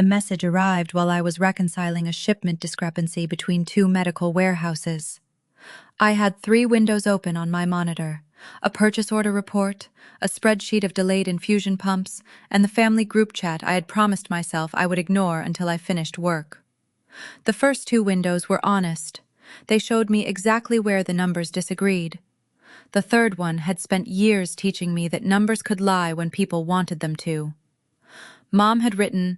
The message arrived while I was reconciling a shipment discrepancy between two medical warehouses. I had 3 windows open on my monitor: a purchase order report, a spreadsheet of delayed infusion pumps, and the family group chat I had promised myself I would ignore until I finished work. The first 2 windows were honest. They showed me exactly where the numbers disagreed. The third one had spent years teaching me that numbers could lie when people wanted them to. Mom had written,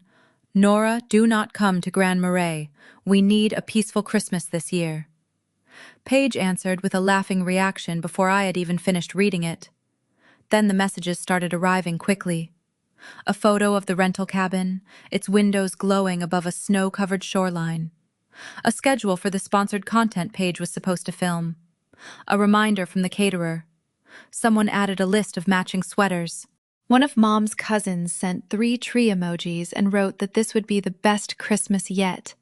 "Nora, do not come to Grand Marais. We need a peaceful Christmas this year." Paige answered with a laughing reaction before I had even finished reading it. Then the messages started arriving quickly. A photo of the rental cabin, its windows glowing above a snow-covered shoreline. A schedule for the sponsored content Paige was supposed to film. A reminder from the caterer. Someone added a list of matching sweaters. One of Mom's cousins sent 3 tree emojis and wrote that this would be the best Christmas yet.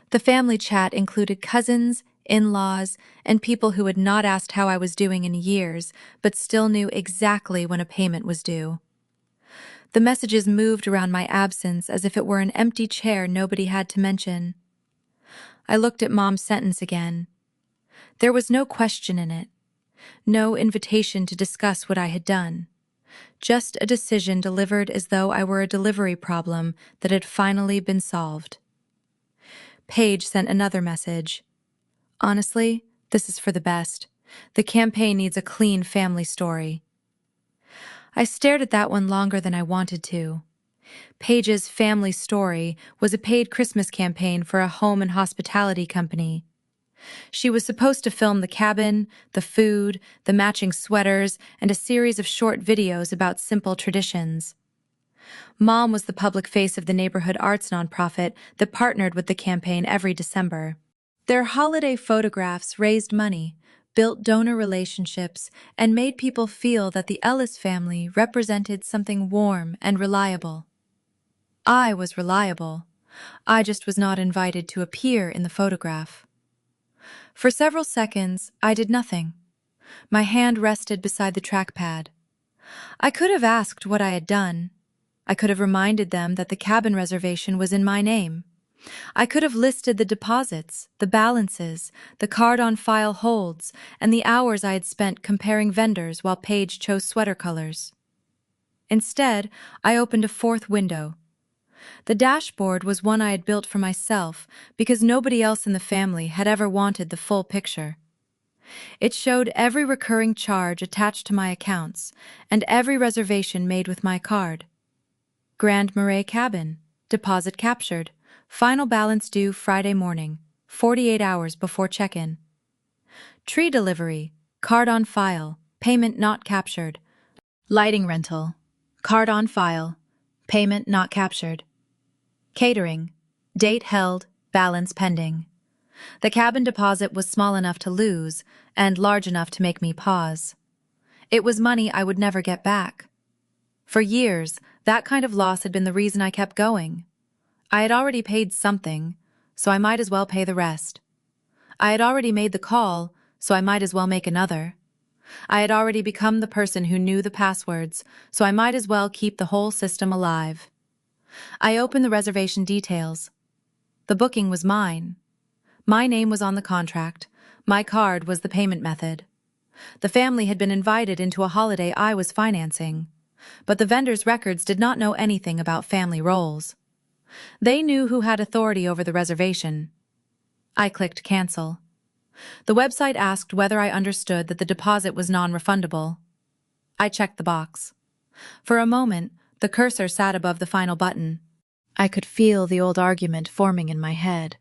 The family chat included cousins, in-laws, and people who had not asked how I was doing in years, but still knew exactly when a payment was due. The messages moved around my absence as if it were an empty chair nobody had to mention. I looked at Mom's sentence again. There was no question in it, no invitation to discuss what I had done. Just a decision delivered as though I were a delivery problem that had finally been solved. Paige sent another message. "Honestly, this is for the best. The campaign needs a clean family story." I stared at that one longer than I wanted to. Paige's family story was a paid Christmas campaign for a home and hospitality company. She was supposed to film the cabin, the food, the matching sweaters, and a series of short videos about simple traditions. Mom was the public face of the neighborhood arts nonprofit that partnered with the campaign every December. Their holiday photographs raised money, built donor relationships, and made people feel that the Ellis family represented something warm and reliable. I was reliable. I just was not invited to appear in the photograph. For several seconds, I did nothing. My hand rested beside the trackpad. I could have asked what I had done. I could have reminded them that the cabin reservation was in my name. I could have listed the deposits, the balances, the card-on-file holds, and the hours I had spent comparing vendors while Paige chose sweater colors. Instead, I opened a 4th window. The dashboard was one I had built for myself because nobody else in the family had ever wanted the full picture. It showed every recurring charge attached to my accounts and every reservation made with my card. Grand Marais Cabin, deposit captured, final balance due Friday morning, 48 hours before check-in. Tree delivery, card on file, payment not captured. Lighting rental, card on file, payment not captured. Catering, date held, balance pending. The cabin deposit was small enough to lose and large enough to make me pause. It was money I would never get back. For years, that kind of loss had been the reason I kept going. I had already paid something, so I might as well pay the rest. I had already made the call, so I might as well make another. I had already become the person who knew the passwords, so I might as well keep the whole system alive. I opened the reservation details. The booking was mine. My name was on the contract. My card was the payment method. The family had been invited into a holiday I was financing, but the vendor's records did not know anything about family roles. They knew who had authority over the reservation. I clicked cancel. The website asked whether I understood that the deposit was non-refundable. I checked the box. For a moment, the cursor sat above the final button. I could feel the old argument forming in my head.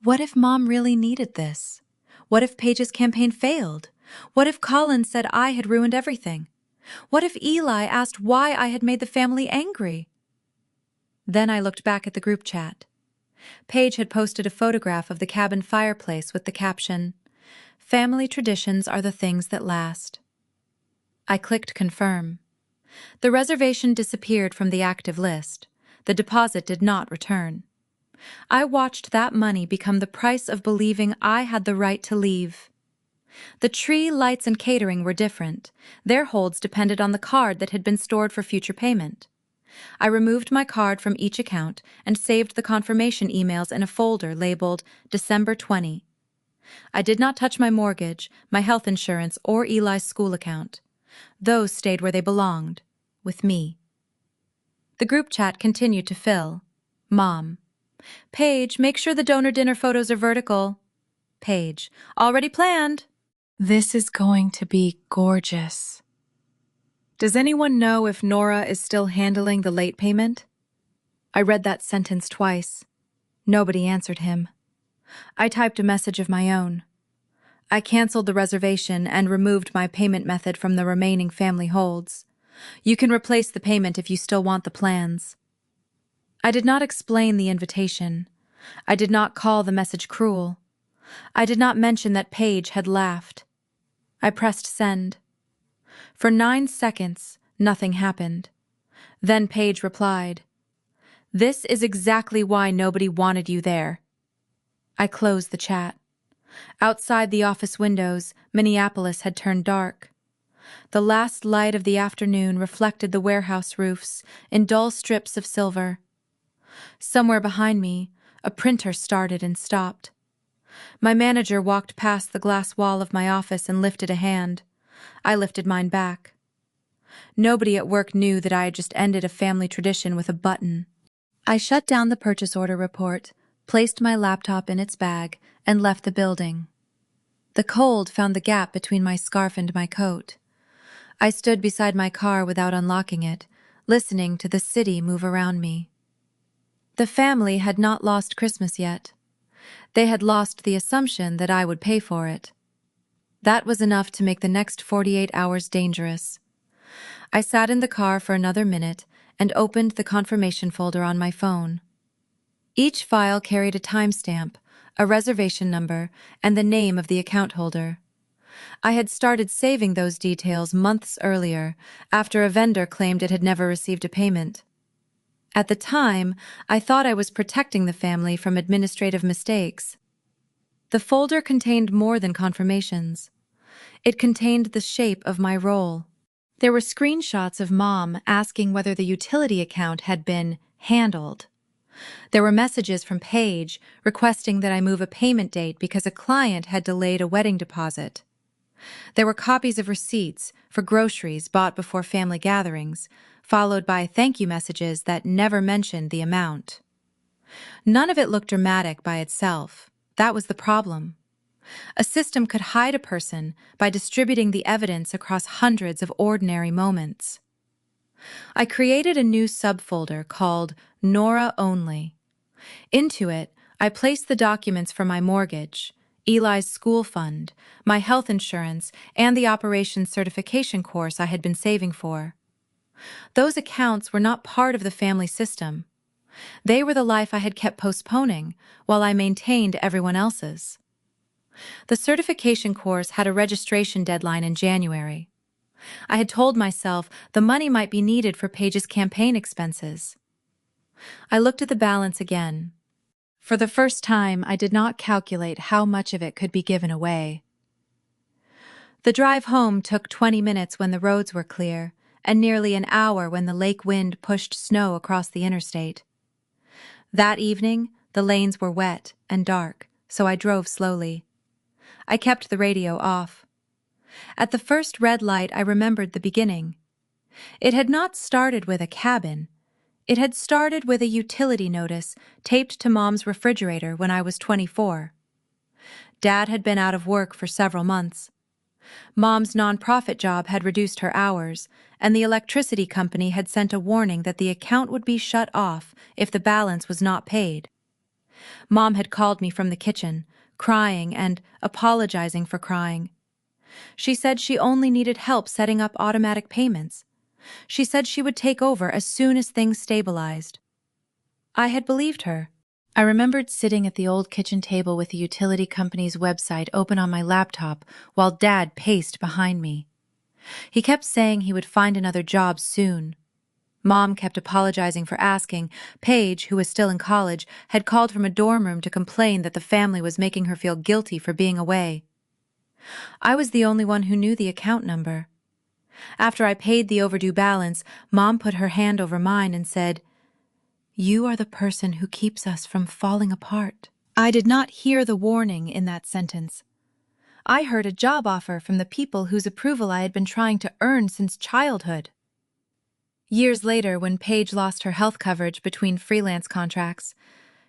What if Mom really needed this? What if Paige's campaign failed? What if Colin said I had ruined everything? What if Eli asked why I had made the family angry? Then I looked back at the group chat. Paige had posted a photograph of the cabin fireplace with the caption, "Family traditions are the things that last." I clicked confirm. The reservation disappeared from the active list. The deposit did not return. I watched that money become the price of believing I had the right to leave. The tree, lights, and catering were different. Their holds depended on the card that had been stored for future payment. I removed my card from each account and saved the confirmation emails in a folder labeled December 20. I did not touch my mortgage, my health insurance, or Eli's school account. Those stayed where they belonged, with me. The group chat continued to fill. Mom. Paige, make sure the donor dinner photos are vertical. Paige. Already planned. This is going to be gorgeous. Does anyone know if Nora is still handling the late payment? I read that sentence twice. Nobody answered him. I typed a message of my own. I canceled the reservation and removed my payment method from the remaining family holds. You can replace the payment if you still want the plans. I did not explain the invitation. I did not call the message cruel. I did not mention that Paige had laughed. I pressed send. For 9 seconds, nothing happened. Then Paige replied, "This is exactly why nobody wanted you there." I closed the chat. Outside the office windows, Minneapolis had turned dark. The last light of the afternoon reflected the warehouse roofs in dull strips of silver. Somewhere behind me, a printer started and stopped. My manager walked past the glass wall of my office and lifted a hand. I lifted mine back. Nobody at work knew that I had just ended a family tradition with a button. I shut down the purchase order report, placed my laptop in its bag, and left the building. The cold found the gap between my scarf and my coat. I stood beside my car without unlocking it, listening to the city move around me. The family had not lost Christmas yet. They had lost the assumption that I would pay for it. That was enough to make the next 48 hours dangerous. I sat in the car for another minute and opened the confirmation folder on my phone. Each file carried a timestamp, a reservation number, and the name of the account holder. I had started saving those details months earlier, after a vendor claimed it had never received a payment. At the time, I thought I was protecting the family from administrative mistakes. The folder contained more than confirmations. It contained the shape of my role. There were screenshots of Mom asking whether the utility account had been handled. There were messages from Paige requesting that I move a payment date because a client had delayed a wedding deposit. There were copies of receipts for groceries bought before family gatherings, followed by thank you messages that never mentioned the amount. None of it looked dramatic by itself. That was the problem. A system could hide a person by distributing the evidence across hundreds of ordinary moments. I created a new subfolder called Nora Only. Into it, I placed the documents for my mortgage, Eli's school fund, my health insurance, and the operations certification course I had been saving for. Those accounts were not part of the family system. They were the life I had kept postponing while I maintained everyone else's. The certification course had a registration deadline in January. I had told myself the money might be needed for Paige's campaign expenses. I looked at the balance again. For the first time, I did not calculate how much of it could be given away. The drive home took 20 minutes when the roads were clear, and nearly an hour when the lake wind pushed snow across the interstate. That evening, the lanes were wet and dark, so I drove slowly. I kept the radio off. At the first red light, I remembered the beginning. It had not started with a cabin. It had started with a utility notice taped to Mom's refrigerator when I was 24. Dad had been out of work for several months. Mom's nonprofit job had reduced her hours, and the electricity company had sent a warning that the account would be shut off if the balance was not paid. Mom had called me from the kitchen, crying and apologizing for crying. She said she only needed help setting up automatic payments. She said she would take over as soon as things stabilized. I had believed her. I remembered sitting at the old kitchen table with the utility company's website open on my laptop while Dad paced behind me. He kept saying he would find another job soon. Mom kept apologizing for asking. Paige, who was still in college, had called from a dorm room to complain that the family was making her feel guilty for being away. I was the only one who knew the account number. After I paid the overdue balance, Mom put her hand over mine and said, "You are the person who keeps us from falling apart." I did not hear the warning in that sentence. I heard a job offer from the people whose approval I had been trying to earn since childhood. Years later, when Paige lost her health coverage between freelance contracts,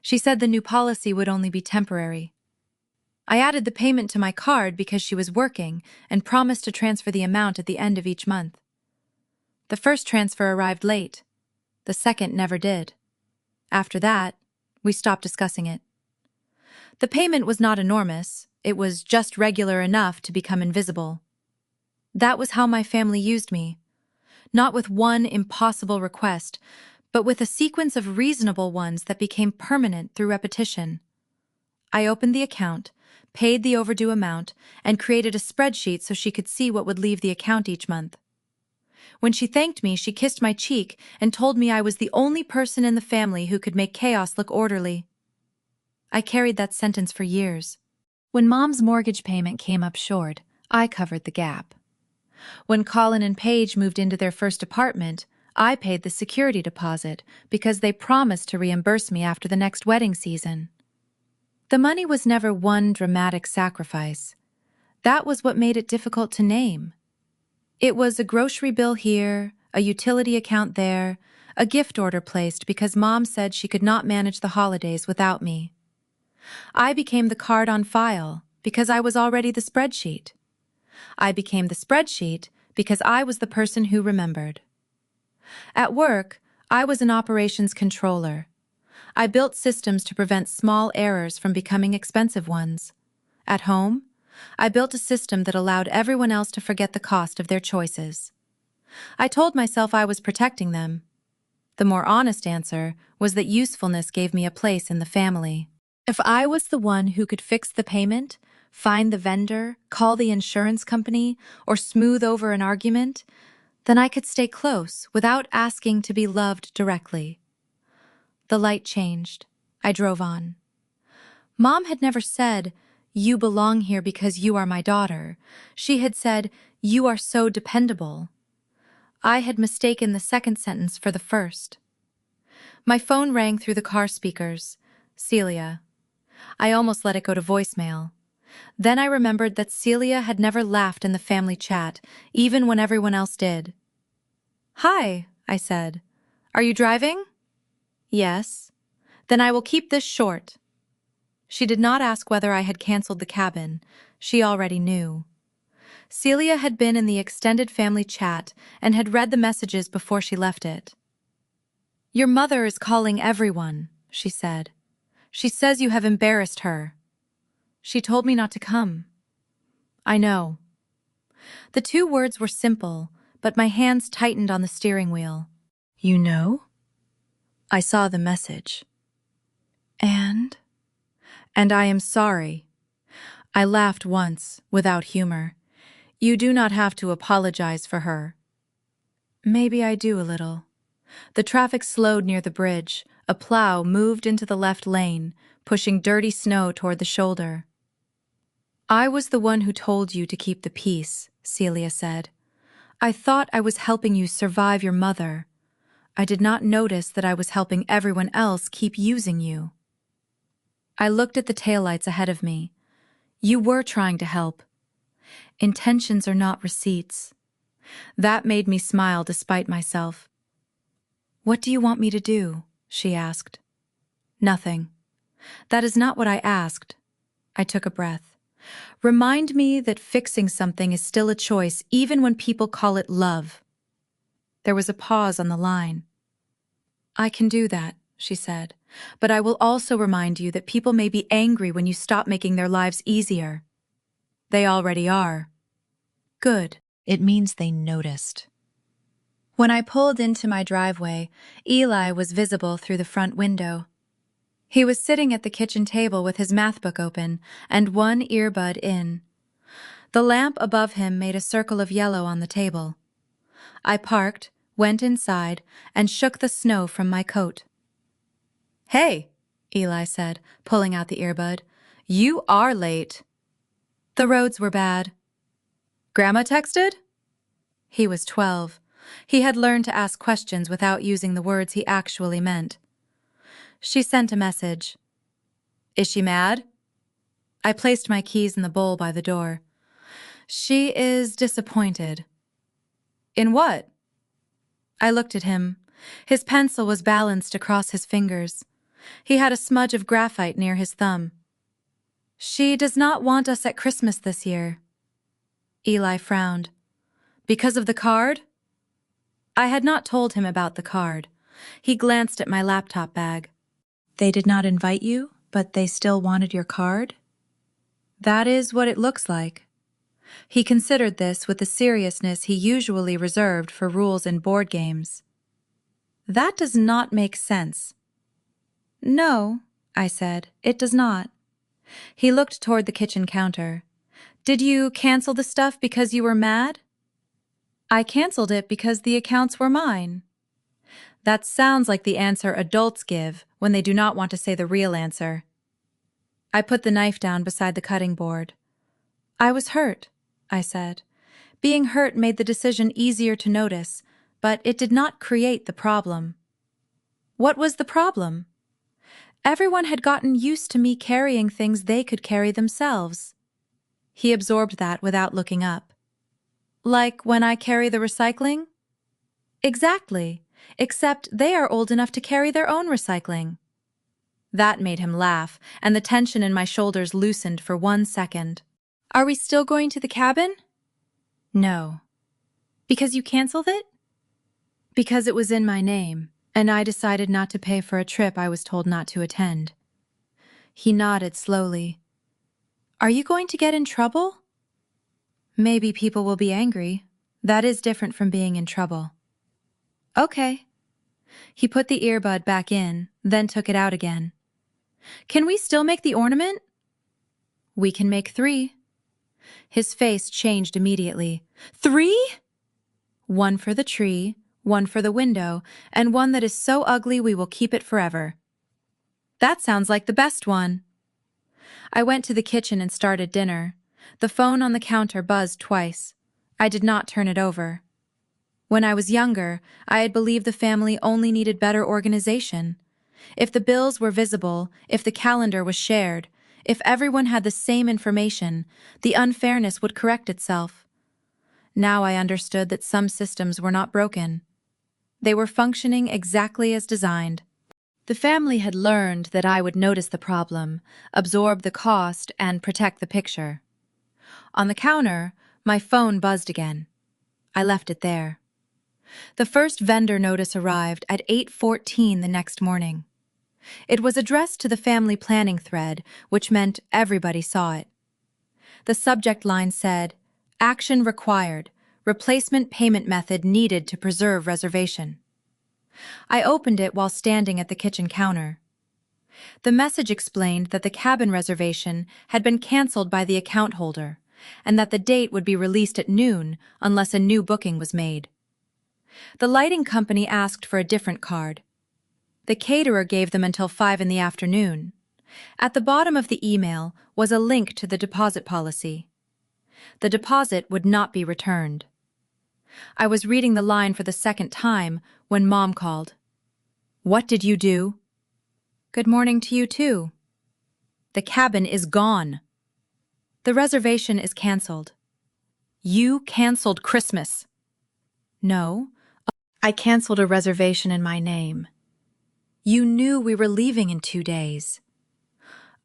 she said the new policy would only be temporary. I added the payment to my card because she was working and promised to transfer the amount at the end of each month. The first transfer arrived late. The second never did. After that, we stopped discussing it. The payment was not enormous. It was just regular enough to become invisible. That was how my family used me. Not with one impossible request, but with a sequence of reasonable ones that became permanent through repetition. I opened the account, paid the overdue amount, and created a spreadsheet so she could see what would leave the account each month. When she thanked me, she kissed my cheek and told me I was the only person in the family who could make chaos look orderly. I carried that sentence for years. When Mom's mortgage payment came up short, I covered the gap. When Colin and Paige moved into their first apartment, I paid the security deposit because they promised to reimburse me after the next wedding season. The money was never one dramatic sacrifice. That was what made it difficult to name. It was a grocery bill here, a utility account there, a gift order placed because Mom said she could not manage the holidays without me. I became the card on file because I was already the spreadsheet. I became the spreadsheet because I was the person who remembered. At work, I was an operations controller. I built systems to prevent small errors from becoming expensive ones. At home, I built a system that allowed everyone else to forget the cost of their choices. I told myself I was protecting them. The more honest answer was that usefulness gave me a place in the family. If I was the one who could fix the payment, find the vendor, call the insurance company, or smooth over an argument, then I could stay close without asking to be loved directly. The light changed. I drove on. Mom had never said, "You belong here because you are my daughter." She had said, "You are so dependable." I had mistaken the second sentence for the first. My phone rang through the car speakers. Celia. I almost let it go to voicemail. Then I remembered that Celia had never laughed in the family chat, even when everyone else did. "Hi," I said. "Are you driving?" "Yes." "Then I will keep this short." She did not ask whether I had canceled the cabin. She already knew. Celia had been in the extended family chat and had read the messages before she left it. "Your mother is calling everyone," she said. "She says you have embarrassed her." "She told me not to come." "I know." The two words were simple, but my hands tightened on the steering wheel. "You know?" I saw the message. "And?" "And I am sorry." I laughed once, without humor. "You do not have to apologize for her." Maybe I do a little. The traffic slowed near the bridge. A plow moved into the left lane, pushing dirty snow toward the shoulder. "I was the one who told you to keep the peace," Celia said. "I thought I was helping you survive your mother. I did not notice that I was helping everyone else keep using you." I looked at the taillights ahead of me. You were trying to help. Intentions are not receipts. That made me smile despite myself. "What do you want me to do?" she asked. "Nothing." "That is not what I asked." I took a breath. "Remind me that fixing something is still a choice even when people call it love." There was a pause on the line. "I can do that," she said, "but I will also remind you that people may be angry when you stop making their lives easier." "They already are." "Good. It means they noticed." When I pulled into my driveway, Eli was visible through the front window. He was sitting at the kitchen table with his math book open and one earbud in. The lamp above him made a circle of yellow on the table. I parked, went inside, and shook the snow from my coat. "Hey," Eli said, pulling out the earbud. "You are late." The roads were bad. "Grandma texted?" He was 12. He had learned to ask questions without using the words he actually meant. She sent a message. Is she mad? I placed my keys in the bowl by the door. She is disappointed. In what? I looked at him. His pencil was balanced across his fingers. He had a smudge of graphite near his thumb. She does not want us at Christmas this year. Eli frowned. Because of the card? I had not told him about the card. He glanced at my laptop bag. They did not invite you, but they still wanted your card? That is what it looks like. He considered this with the seriousness he usually reserved for rules in board games. That does not make sense. No, I said, it does not. He looked toward the kitchen counter. Did you cancel the stuff because you were mad? I canceled it because the accounts were mine. That sounds like the answer adults give when they do not want to say the real answer. I put the knife down beside the cutting board. I was hurt, I said. Being hurt made the decision easier to notice, but it did not create the problem. What was the problem? Everyone had gotten used to me carrying things they could carry themselves. He absorbed that without looking up. Like when I carry the recycling? Exactly, except they are old enough to carry their own recycling. That made him laugh, and the tension in my shoulders loosened for 1 second. Are we still going to the cabin? No. Because you canceled it? Because it was in my name, and I decided not to pay for a trip I was told not to attend. He nodded slowly. Are you going to get in trouble? Maybe people will be angry. That is different from being in trouble. Okay. He put the earbud back in, then took it out again. Can we still make the ornament? We can make 3. His face changed immediately. 3? 1 for the tree, 1 for the window, and 1 that is so ugly we will keep it forever. That sounds like the best one. I went to the kitchen and started dinner. The phone on the counter buzzed twice. I did not turn it over. When I was younger, I had believed the family only needed better organization. If the bills were visible, if the calendar was shared, if everyone had the same information, the unfairness would correct itself. Now I understood that some systems were not broken. They were functioning exactly as designed. The family had learned that I would notice the problem, absorb the cost, and protect the picture. On the counter, my phone buzzed again. I left it there. The first vendor notice arrived at 8:14 the next morning. It was addressed to the family planning thread, which meant everybody saw it. The subject line said, "Action required. Replacement payment method needed to preserve reservation." I opened it while standing at the kitchen counter. The message explained that the cabin reservation had been canceled by the account holder, and that the date would be released at noon unless a new booking was made. The lighting company asked for a different card. The caterer gave them until 5 in the afternoon. At the bottom of the email was a link to the deposit policy. The deposit would not be returned. I was reading the line for the second time when Mom called. "What did you do?" "Good morning to you too." "The cabin is gone." "The reservation is canceled." "You canceled Christmas." "No, I canceled a reservation in my name." "You knew we were leaving in 2 days."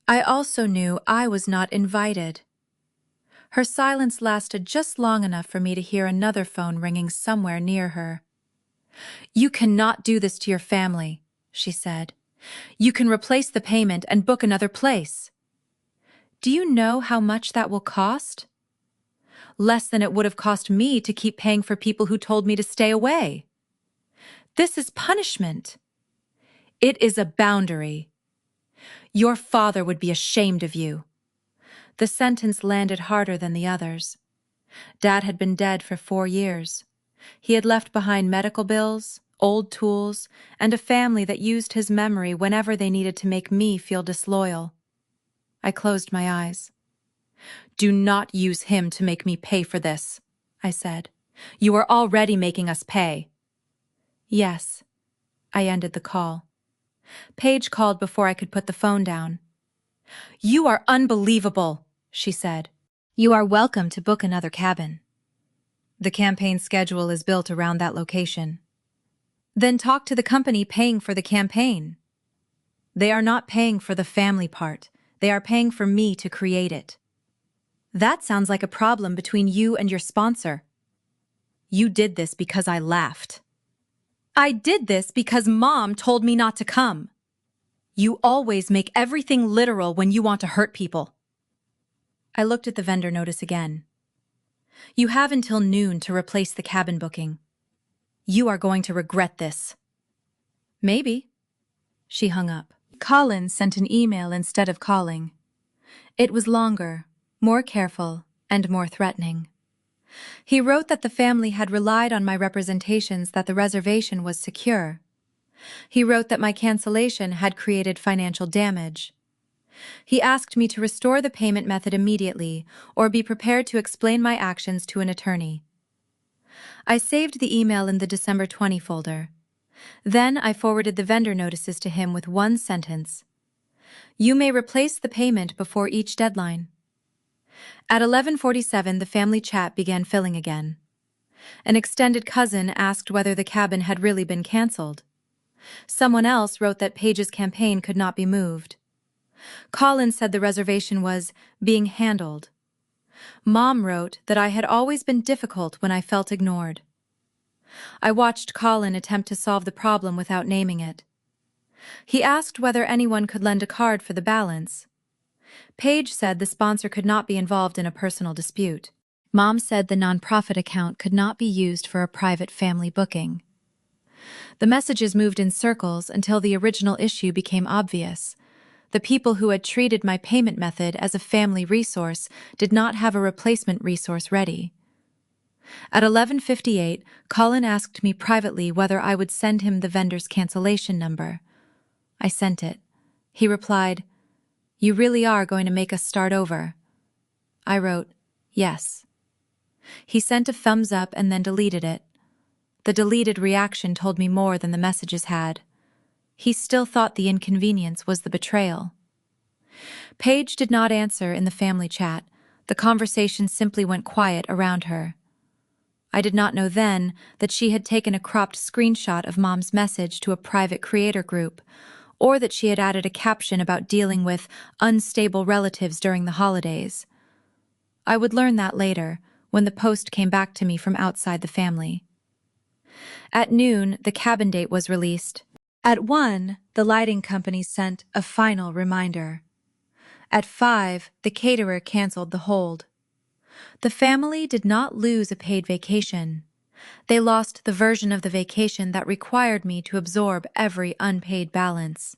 "I also knew I was not invited." Her silence lasted just long enough for me to hear another phone ringing somewhere near her. "You cannot do this to your family," she said. "You can replace the payment and book another place." "Do you know how much that will cost?" "Less than it would have cost me to keep paying for people who told me to stay away." "This is punishment." "It is a boundary. Your father would be ashamed of you." The sentence landed harder than the others. Dad had been dead for 4 years. He had left behind medical bills, old tools, and a family that used his memory whenever they needed to make me feel disloyal. I closed my eyes. "Do not use him to make me pay for this," I said. You are already making us pay. Yes. I ended the call. Paige called before I could put the phone down. You are unbelievable, she said. You are welcome to book another cabin. The campaign schedule is built around that location. Then talk to the company paying for the campaign. They are not paying for the family part. They are paying for me to create it. That sounds like a problem between you and your sponsor. You did this because I laughed. I did this because Mom told me not to come. You always make everything literal when you want to hurt people. I looked at the vendor notice again. You have until noon to replace the cabin booking. You are going to regret this. Maybe. She hung up. Colin sent an email instead of calling. It was longer, more careful, and more threatening. He wrote that the family had relied on my representations that the reservation was secure. He wrote that my cancellation had created financial damage. He asked me to restore the payment method immediately or be prepared to explain my actions to an attorney. I saved the email in the December 20 folder. Then I forwarded the vendor notices to him with one sentence. You may replace the payment before each deadline. At 11:47, the family chat began filling again. An extended cousin asked whether the cabin had really been canceled. Someone else wrote that Paige's campaign could not be moved. Colin said the reservation was being handled. Mom wrote that I had always been difficult when I felt ignored. I watched Colin attempt to solve the problem without naming it. He asked whether anyone could lend a card for the balance. Paige said the sponsor could not be involved in a personal dispute. Mom said the nonprofit account could not be used for a private family booking. The messages moved in circles until the original issue became obvious. The people who had treated my payment method as a family resource did not have a replacement resource ready. At 11:58, Colin asked me privately whether I would send him the vendor's cancellation number. I sent it. He replied, You really are going to make us start over? I wrote, Yes. He sent a thumbs up and then deleted it. The deleted reaction told me more than the messages had. He still thought the inconvenience was the betrayal. Paige did not answer in the family chat. The conversation simply went quiet around her. I did not know then that she had taken a cropped screenshot of Mom's message to a private creator group, or that she had added a caption about dealing with unstable relatives during the holidays. I would learn that later, when the post came back to me from outside the family. At noon, the cabin date was released. At 1, the lighting company sent a final reminder. At 5, the caterer canceled the hold. The family did not lose a paid vacation. They lost the version of the vacation that required me to absorb every unpaid balance.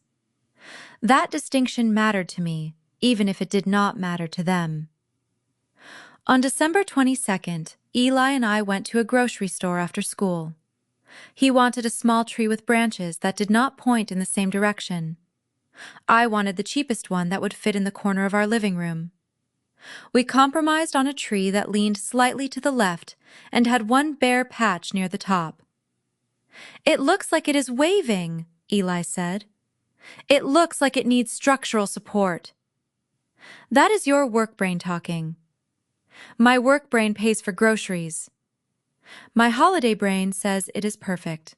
That distinction mattered to me, even if it did not matter to them. On December 22nd, Eli and I went to a grocery store after school. He wanted a small tree with branches that did not point in the same direction. I wanted the cheapest one that would fit in the corner of our living room. We compromised on a tree that leaned slightly to the left and had one bare patch near the top. It looks like it is waving, Eli said. It looks like it needs structural support. That is your work brain talking. My work brain pays for groceries. My holiday brain says it is perfect.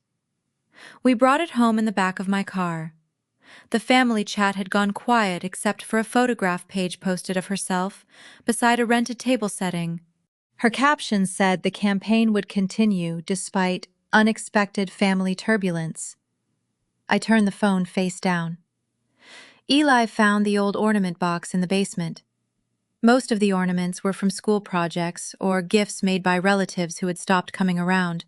We brought it home in the back of my car. The family chat had gone quiet except for a photograph Paige posted of herself beside a rented table setting. Her caption said the campaign would continue despite unexpected family turbulence. I turned the phone face down. Eli found the old ornament box in the basement. Most of the ornaments were from school projects or gifts made by relatives who had stopped coming around.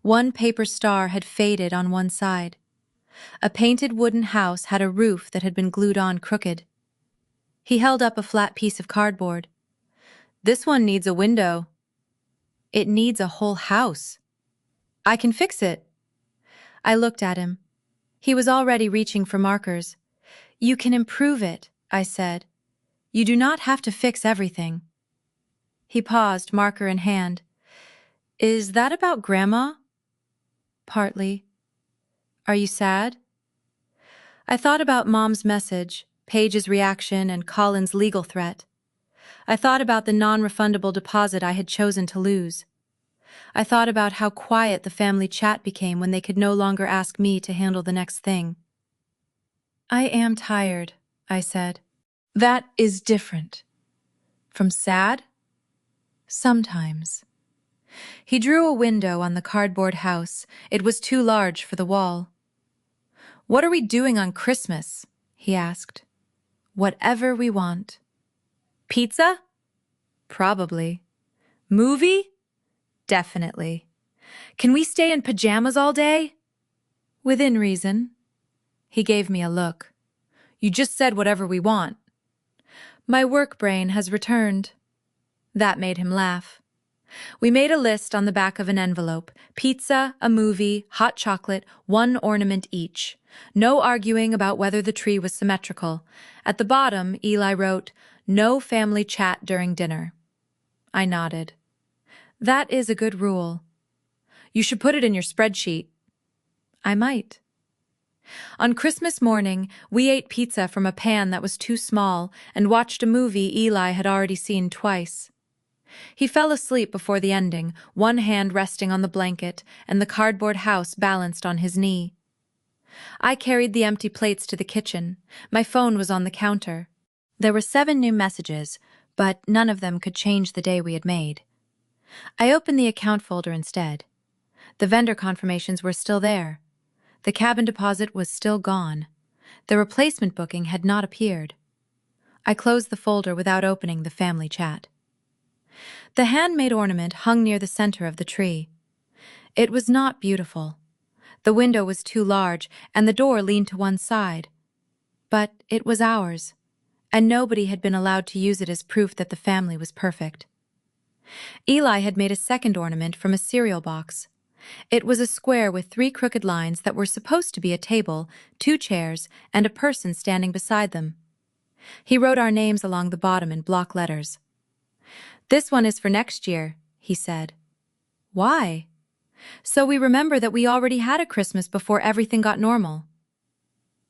One paper star had faded on one side. A painted wooden house had a roof that had been glued on crooked. He held up a flat piece of cardboard. This one needs a window. It needs a whole house. I can fix it. I looked at him. He was already reaching for markers. You can improve it, I said. You do not have to fix everything. He paused, marker in hand. Is that about Grandma? Partly. Are you sad? I thought about Mom's message, Paige's reaction, and Colin's legal threat. I thought about the non-refundable deposit I had chosen to lose. I thought about how quiet the family chat became when they could no longer ask me to handle the next thing. I am tired, I said. That is different. From sad? Sometimes. He drew a window on the cardboard house. It was too large for the wall. What are we doing on Christmas? He asked. Whatever we want. Pizza? Probably. Movie? Definitely. Can we stay in pajamas all day? Within reason. He gave me a look. You just said whatever we want. My work brain has returned. That made him laugh. We made a list on the back of an envelope. Pizza, a movie, hot chocolate, 1 ornament each. No arguing about whether the tree was symmetrical. At the bottom, Eli wrote, "No family chat during dinner." I nodded. That is a good rule. You should put it in your spreadsheet. I might. On Christmas morning, we ate pizza from a pan that was too small and watched a movie Eli had already seen twice. He fell asleep before the ending, one hand resting on the blanket and the cardboard house balanced on his knee. I carried the empty plates to the kitchen. My phone was on the counter. There were 7 new messages, but none of them could change the day we had made. I opened the account folder instead. The vendor confirmations were still there. The cabin deposit was still gone. The replacement booking had not appeared. I closed the folder without opening the family chat. The handmade ornament hung near the center of the tree. It was not beautiful. The window was too large, and the door leaned to one side. But it was ours, and nobody had been allowed to use it as proof that the family was perfect. Eli had made a second ornament from a cereal box. It was a square with 3 crooked lines that were supposed to be a table, 2 chairs, and a person standing beside them. He wrote our names along the bottom in block letters. "This one is for next year," he said. Why? So we remember that we already had a Christmas before everything got normal.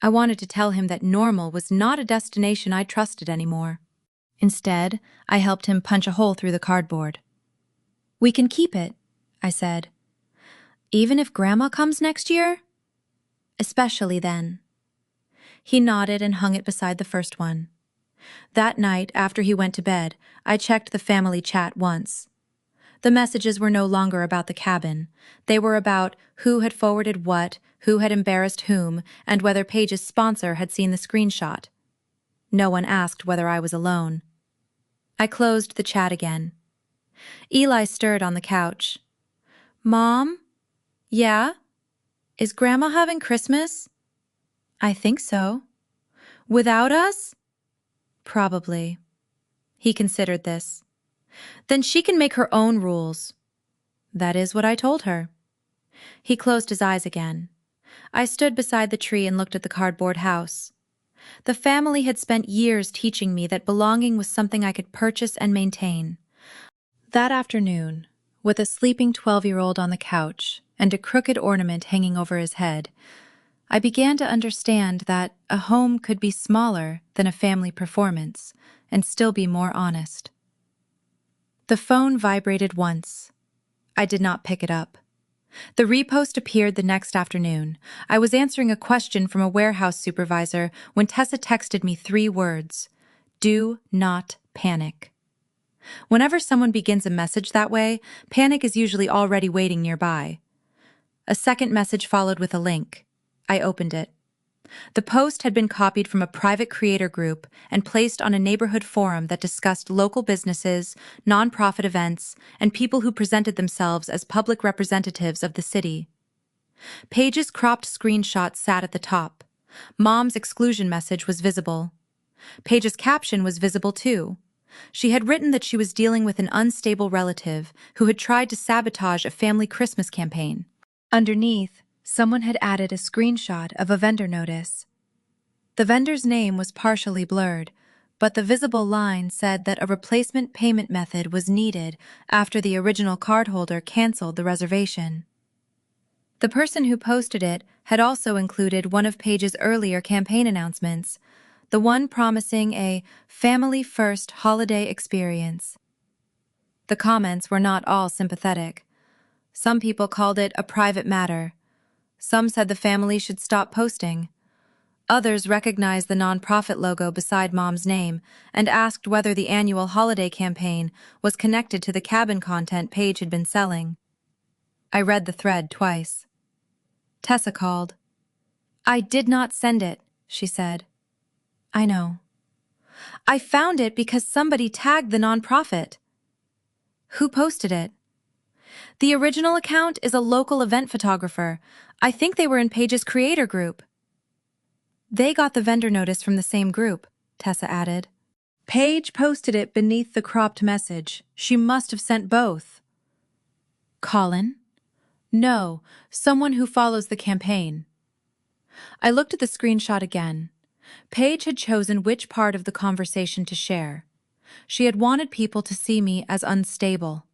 I wanted to tell him that normal was not a destination I trusted anymore. Instead, I helped him punch a hole through the cardboard. "We can keep it," I said. "Even if Grandma comes next year?" "Especially then." He nodded and hung it beside the first one. That night, after he went to bed, I checked the family chat once. The messages were no longer about the cabin. They were about who had forwarded what, who had embarrassed whom, and whether Paige's sponsor had seen the screenshot. No one asked whether I was alone. I closed the chat again. Eli stirred on the couch. "Mom? Yeah? Is Grandma having Christmas?" "I think so." "Without us?" "Probably." He considered this. "Then she can make her own rules." "That is what I told her." He closed his eyes again. I stood beside the tree and looked at the cardboard house. The family had spent years teaching me that belonging was something I could purchase and maintain. That afternoon, with a sleeping 12-year-old on the couch and a crooked ornament hanging over his head, I began to understand that a home could be smaller than a family performance and still be more honest. The phone vibrated once. I did not pick it up. The repost appeared the next afternoon. I was answering a question from a warehouse supervisor when Tessa texted me 3 words: "Do not panic." Whenever someone begins a message that way, panic is usually already waiting nearby. A second message followed with a link. I opened it. The post had been copied from a private creator group and placed on a neighborhood forum that discussed local businesses, nonprofit events, and people who presented themselves as public representatives of the city. Paige's cropped screenshot sat at the top. Mom's exclusion message was visible. Paige's caption was visible too. She had written that she was dealing with an unstable relative who had tried to sabotage a family Christmas campaign. Underneath, someone had added a screenshot of a vendor notice. The vendor's name was partially blurred, but the visible line said that a replacement payment method was needed after the original cardholder canceled the reservation. The person who posted it had also included one of Paige's earlier campaign announcements, the one promising a family-first holiday experience. The comments were not all sympathetic. Some people called it a private matter. Some said the family should stop posting. Others recognized the nonprofit logo beside Mom's name and asked whether the annual holiday campaign was connected to the cabin content Paige had been selling. I read the thread twice. Tessa called. "I did not send it," she said. "I know. I found it because somebody tagged the nonprofit." "Who posted it?" "The original account is a local event photographer. I think they were in Paige's creator group." "They got the vendor notice from the same group," Tessa added. "Paige posted it beneath the cropped message. She must have sent both." "Colin?" "No, someone who follows the campaign." I looked at the screenshot again. Paige had chosen which part of the conversation to share. She had wanted people to see me as unstable.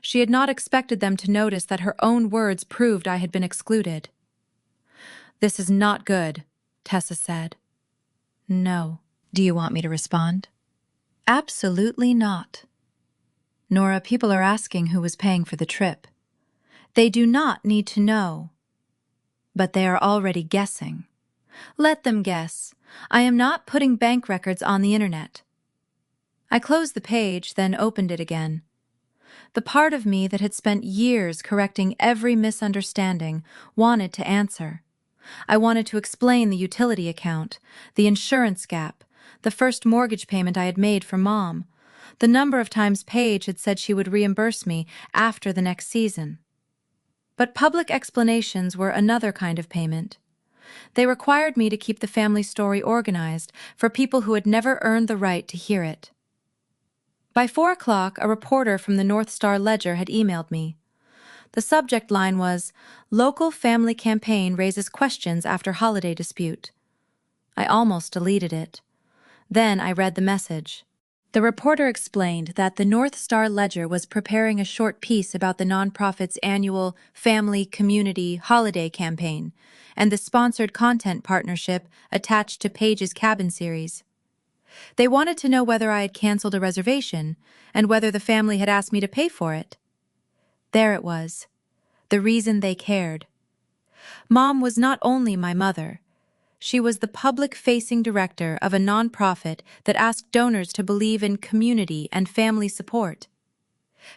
She had not expected them to notice that her own words proved I had been excluded. "This is not good," Tessa said. "No. Do you want me to respond?" "Absolutely not." "Nora, people are asking who was paying for the trip. They do not need to know. But they are already guessing. Let them guess. I am not putting bank records on the internet." I closed the page, then opened it again. The part of me that had spent years correcting every misunderstanding wanted to answer. I wanted to explain the utility account, the insurance gap, the first mortgage payment I had made for Mom, the number of times Paige had said she would reimburse me after the next season. But public explanations were another kind of payment. They required me to keep the family story organized for people who had never earned the right to hear it. By 4 o'clock, a reporter from the North Star Ledger had emailed me. The subject line was, "Local family campaign raises questions after holiday dispute." I almost deleted it. Then I read the message. The reporter explained that the North Star Ledger was preparing a short piece about the nonprofit's annual Family Community Holiday campaign and the sponsored content partnership attached to Paige's Cabin series. They wanted to know whether I had canceled a reservation and whether the family had asked me to pay for it. There it was, the reason they cared. Mom was not only my mother. She was the public-facing director of a nonprofit that asked donors to believe in community and family support.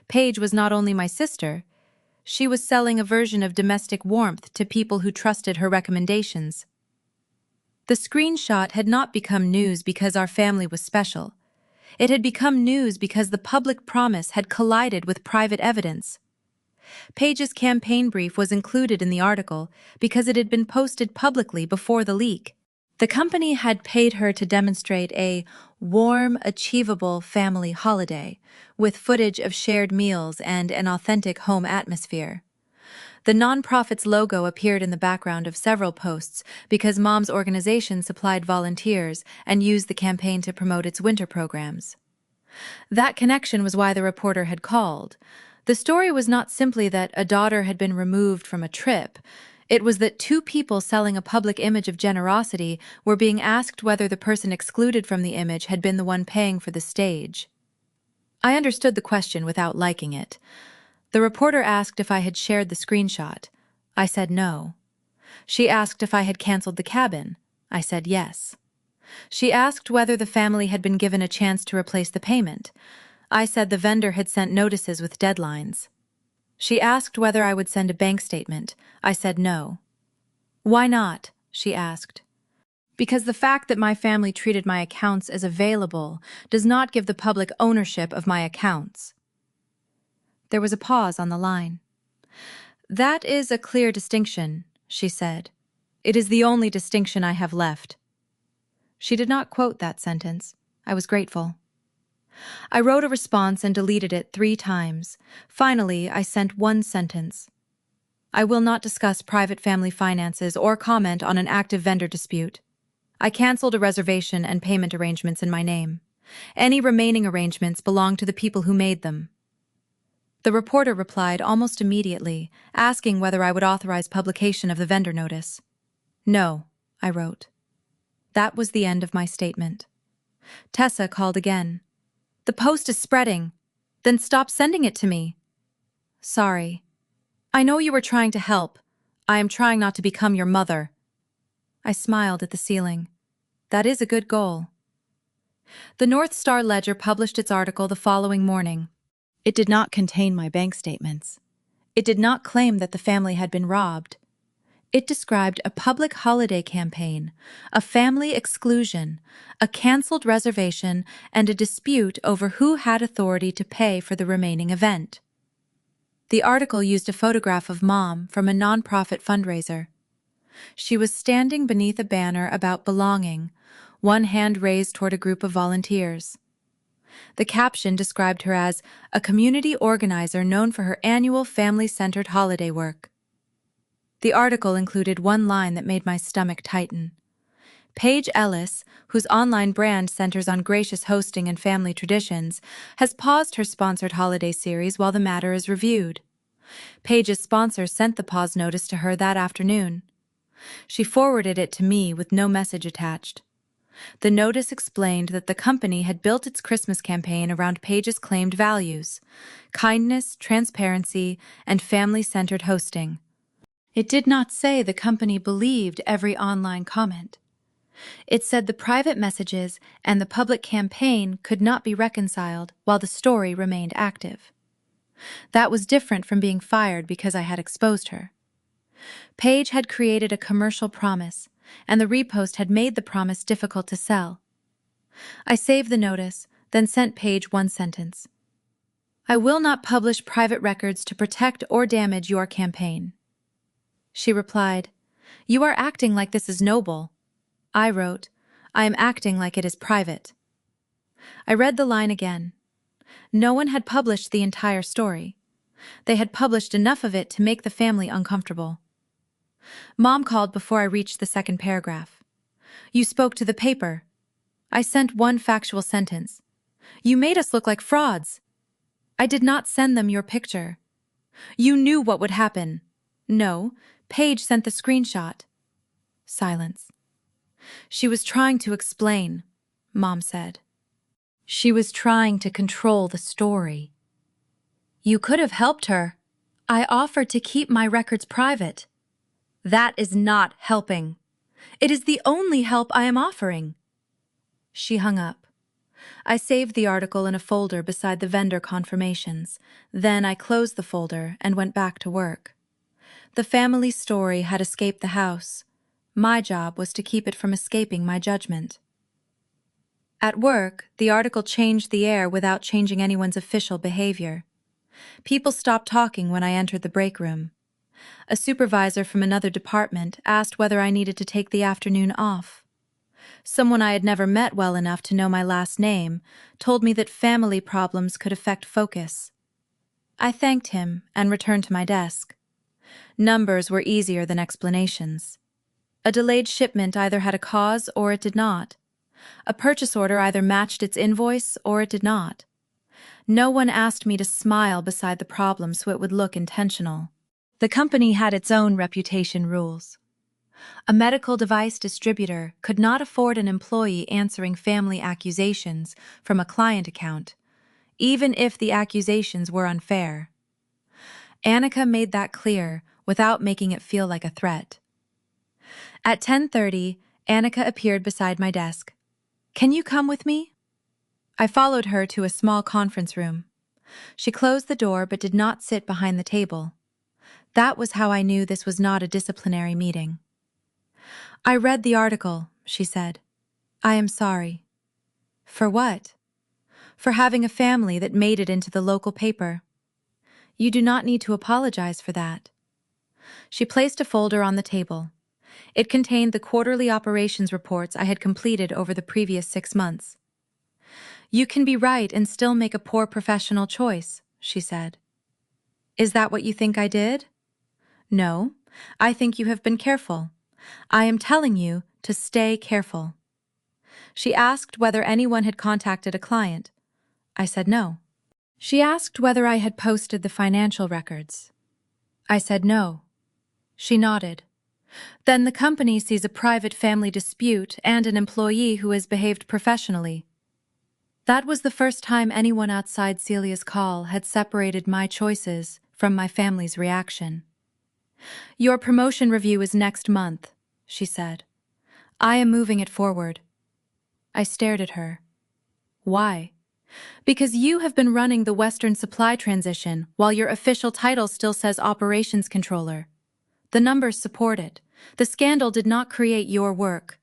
Paige was not only my sister, she was selling a version of domestic warmth to people who trusted her recommendations. The screenshot had not become news because our family was special. It had become news because the public promise had collided with private evidence. Paige's campaign brief was included in the article because it had been posted publicly before the leak. The company had paid her to demonstrate a warm, achievable family holiday, with footage of shared meals and an authentic home atmosphere. The nonprofit's logo appeared in the background of several posts because Mom's organization supplied volunteers and used the campaign to promote its winter programs. That connection was why the reporter had called. The story was not simply that a daughter had been removed from a trip. It was that two people selling a public image of generosity were being asked whether the person excluded from the image had been the one paying for the stage. I understood the question without liking it. The reporter asked if I had shared the screenshot. I said no. She asked if I had canceled the cabin. I said yes. She asked whether the family had been given a chance to replace the payment. I said the vendor had sent notices with deadlines. She asked whether I would send a bank statement. I said no. "Why not?" she asked. "Because the fact that my family treated my accounts as available does not give the public ownership of my accounts." There was a pause on the line. "That is a clear distinction," she said. "It is the only distinction I have left." She did not quote that sentence. I was grateful. I wrote a response and deleted it 3 times. Finally, I sent one sentence. "I will not discuss private family finances or comment on an active vendor dispute." I canceled a reservation and payment arrangements in my name. Any remaining arrangements belong to the people who made them. The reporter replied almost immediately, asking whether I would authorize publication of the vendor notice. No, I wrote. That was the end of my statement. Tessa called again. The post is spreading. Then stop sending it to me. Sorry. I know you were trying to help. I am trying not to become your mother. I smiled at the ceiling. That is a good goal. The North Star Ledger published its article the following morning. It did not contain my bank statements. It did not claim that the family had been robbed. It described a public holiday campaign, a family exclusion, a canceled reservation, and a dispute over who had authority to pay for the remaining event. The article used a photograph of Mom from a nonprofit fundraiser. She was standing beneath a banner about belonging, one hand raised toward a group of volunteers. The caption described her as a community organizer known for her annual family-centered holiday work. The article included one line that made my stomach tighten. Paige Ellis, whose online brand centers on gracious hosting and family traditions, has paused her sponsored holiday series while the matter is reviewed. Paige's sponsor sent the pause notice to her that afternoon. She forwarded it to me with no message attached. The notice explained that the company had built its Christmas campaign around Paige's claimed values: kindness, transparency, and family-centered hosting. It did not say the company believed every online comment. It said the private messages and the public campaign could not be reconciled while the story remained active. That was different from being fired because I had exposed her. Paige had created a commercial promise, and the repost had made the promise difficult to sell. I saved the notice, then sent Paige one sentence. I will not publish private records to protect or damage your campaign. She replied, You are acting like this is noble. I wrote, I am acting like it is private. I read the line again. No one had published the entire story. They had published enough of it to make the family uncomfortable. Mom called before I reached the second paragraph. You spoke to the paper. I sent one factual sentence. You made us look like frauds. I did not send them your picture. You knew what would happen. No, Paige sent the screenshot. Silence. She was trying to explain, Mom said. She was trying to control the story. You could have helped her. I offered to keep my records private. That is not helping. It is the only help I am offering. She hung up. I saved the article in a folder beside the vendor confirmations. Then I closed the folder and went back to work. The family story had escaped the house. My job was to keep it from escaping my judgment. At work, the article changed the air without changing anyone's official behavior. People stopped talking when I entered the break room. A supervisor from another department asked whether I needed to take the afternoon off. Someone I had never met well enough to know my last name told me that family problems could affect focus. I thanked him and returned to my desk. Numbers were easier than explanations. A delayed shipment either had a cause or it did not. A purchase order either matched its invoice or it did not. No one asked me to smile beside the problem so it would look intentional. The company had its own reputation rules. A medical device distributor could not afford an employee answering family accusations from a client account, even if the accusations were unfair. Annika made that clear without making it feel like a threat. At 10:30, Annika appeared beside my desk. Can you come with me? I followed her to a small conference room. She closed the door but did not sit behind the table. That was how I knew this was not a disciplinary meeting. I read the article, she said. I am sorry. For what? For having a family that made it into the local paper. You do not need to apologize for that. She placed a folder on the table. It contained the quarterly operations reports I had completed over the previous 6 months. You can be right and still make a poor professional choice, she said. Is that what you think I did? No, I think you have been careful. I am telling you to stay careful. She asked whether anyone had contacted a client. I said no. She asked whether I had posted the financial records. I said no. She nodded. Then the company sees a private family dispute and an employee who has behaved professionally. That was the first time anyone outside Celia's call had separated my choices from my family's reaction. Your promotion review is next month, she said. I am moving it forward. I stared at her. Why? Because you have been running the Western Supply transition while your official title still says Operations Controller. The numbers support it. The scandal did not create your work.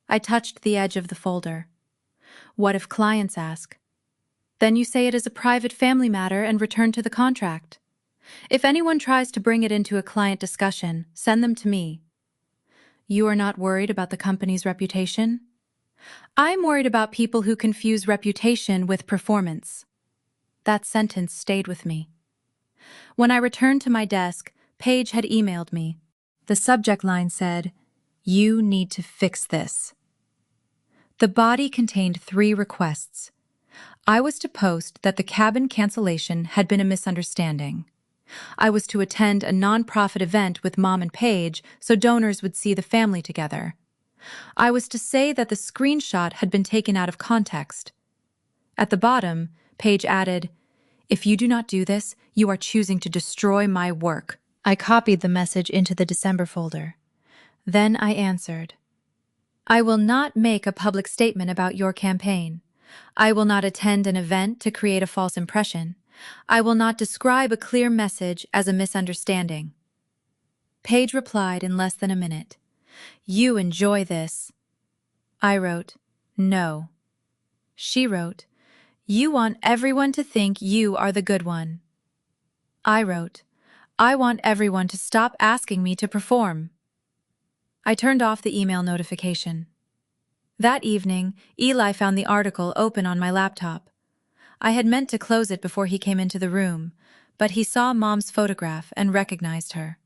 I touched the edge of the folder. What if clients ask? Then you say it is a private family matter and return to the contract. If anyone tries to bring it into a client discussion, send them to me. You are not worried about the company's reputation? I'm worried about people who confuse reputation with performance. That sentence stayed with me. When I returned to my desk, Paige had emailed me. The subject line said, "You need to fix this." The body contained 3 requests. I was to post that the cabin cancellation had been a misunderstanding. I was to attend a nonprofit event with Mom and Paige so donors would see the family together. I was to say that the screenshot had been taken out of context. At the bottom, Paige added, "If you do not do this, you are choosing to destroy my work." I copied the message into the December folder. Then I answered, "I will not make a public statement about your campaign. I will not attend an event to create a false impression. I will not describe a clear message as a misunderstanding." Paige replied in less than a minute, "You enjoy this." I wrote, "No." She wrote, "You want everyone to think you are the good one." I wrote, "I want everyone to stop asking me to perform." I turned off the email notification. That evening, Eli found the article open on my laptop. I had meant to close it before he came into the room, but he saw Mom's photograph and recognized her.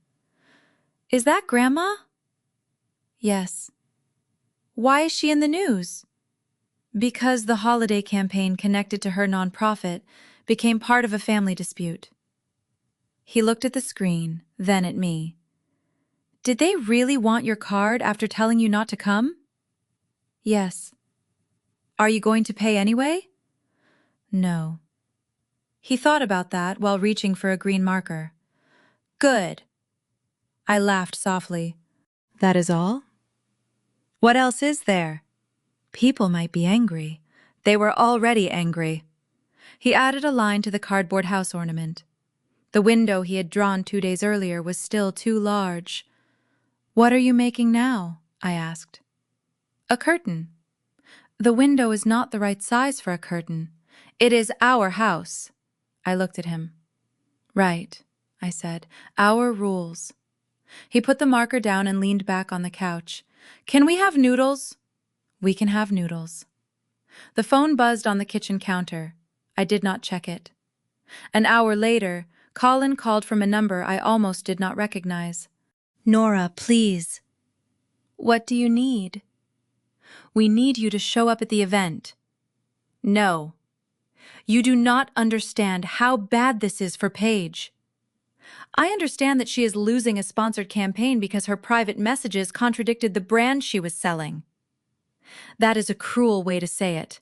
"Is that Grandma?" "Yes." "Why is she in the news?" "Because the holiday campaign connected to her nonprofit became part of a family dispute." He looked at the screen, then at me. "Did they really want your card after telling you not to come?" "Yes." "Are you going to pay anyway?" "No." He thought about that while reaching for a green marker. "Good." I laughed softly. "That is all?" "What else is there?" "People might be angry." They were already angry. He added a line to the cardboard house ornament. The window he had drawn 2 days earlier was still too large. "What are you making now?" I asked. "A curtain." "The window is not the right size for a curtain. It is our house." I looked at him. "Right," I said. "Our rules." He put the marker down and leaned back on the couch. "Can we have noodles?" "We can have noodles." The phone buzzed on the kitchen counter. I did not check it. An hour later, Colin called from a number I almost did not recognize. "Nora, please." "What do you need?" "We need you to show up at the event." "No." "You do not understand how bad this is for Paige." "I understand that she is losing a sponsored campaign because her private messages contradicted the brand she was selling." "That is a cruel way to say it."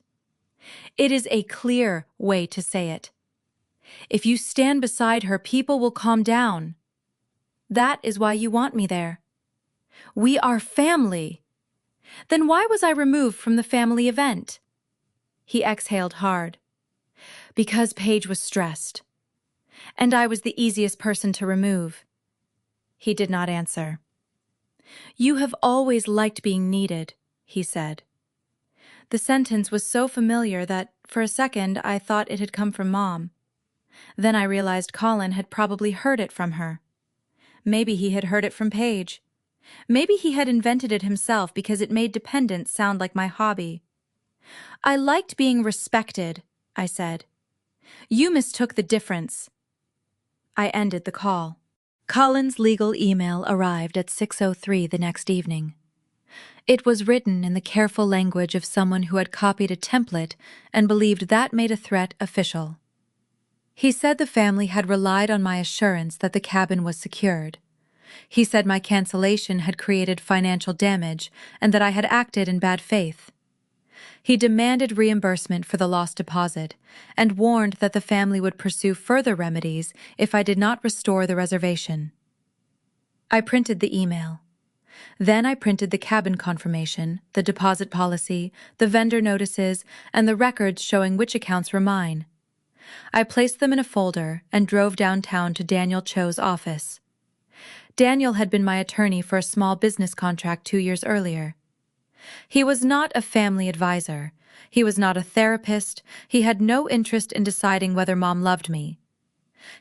"It is a clear way to say it. If you stand beside her, people will calm down. That is why you want me there. We are family." "Then why was I removed from the family event?" He exhaled hard. "Because Paige was stressed. And I was the easiest person to remove." He did not answer. "You have always liked being needed," he said. The sentence was so familiar that, for a second, I thought it had come from Mom. Then I realized Colin had probably heard it from her. Maybe he had heard it from Paige. Maybe he had invented it himself because it made dependence sound like my hobby. "I liked being respected," I said. "You mistook the difference." I ended the call. Colin's legal email arrived at 6:03 the next evening. It was written in the careful language of someone who had copied a template and believed that made a threat official. He said the family had relied on my assurance that the cabin was secured. He said my cancellation had created financial damage and that I had acted in bad faith. He demanded reimbursement for the lost deposit and warned that the family would pursue further remedies if I did not restore the reservation. I printed the email. Then I printed the cabin confirmation, the deposit policy, the vendor notices, and the records showing which accounts were mine. I placed them in a folder and drove downtown to Daniel Cho's office. Daniel had been my attorney for a small business contract 2 years earlier. He was not a family advisor. He was not a therapist. He had no interest in deciding whether Mom loved me.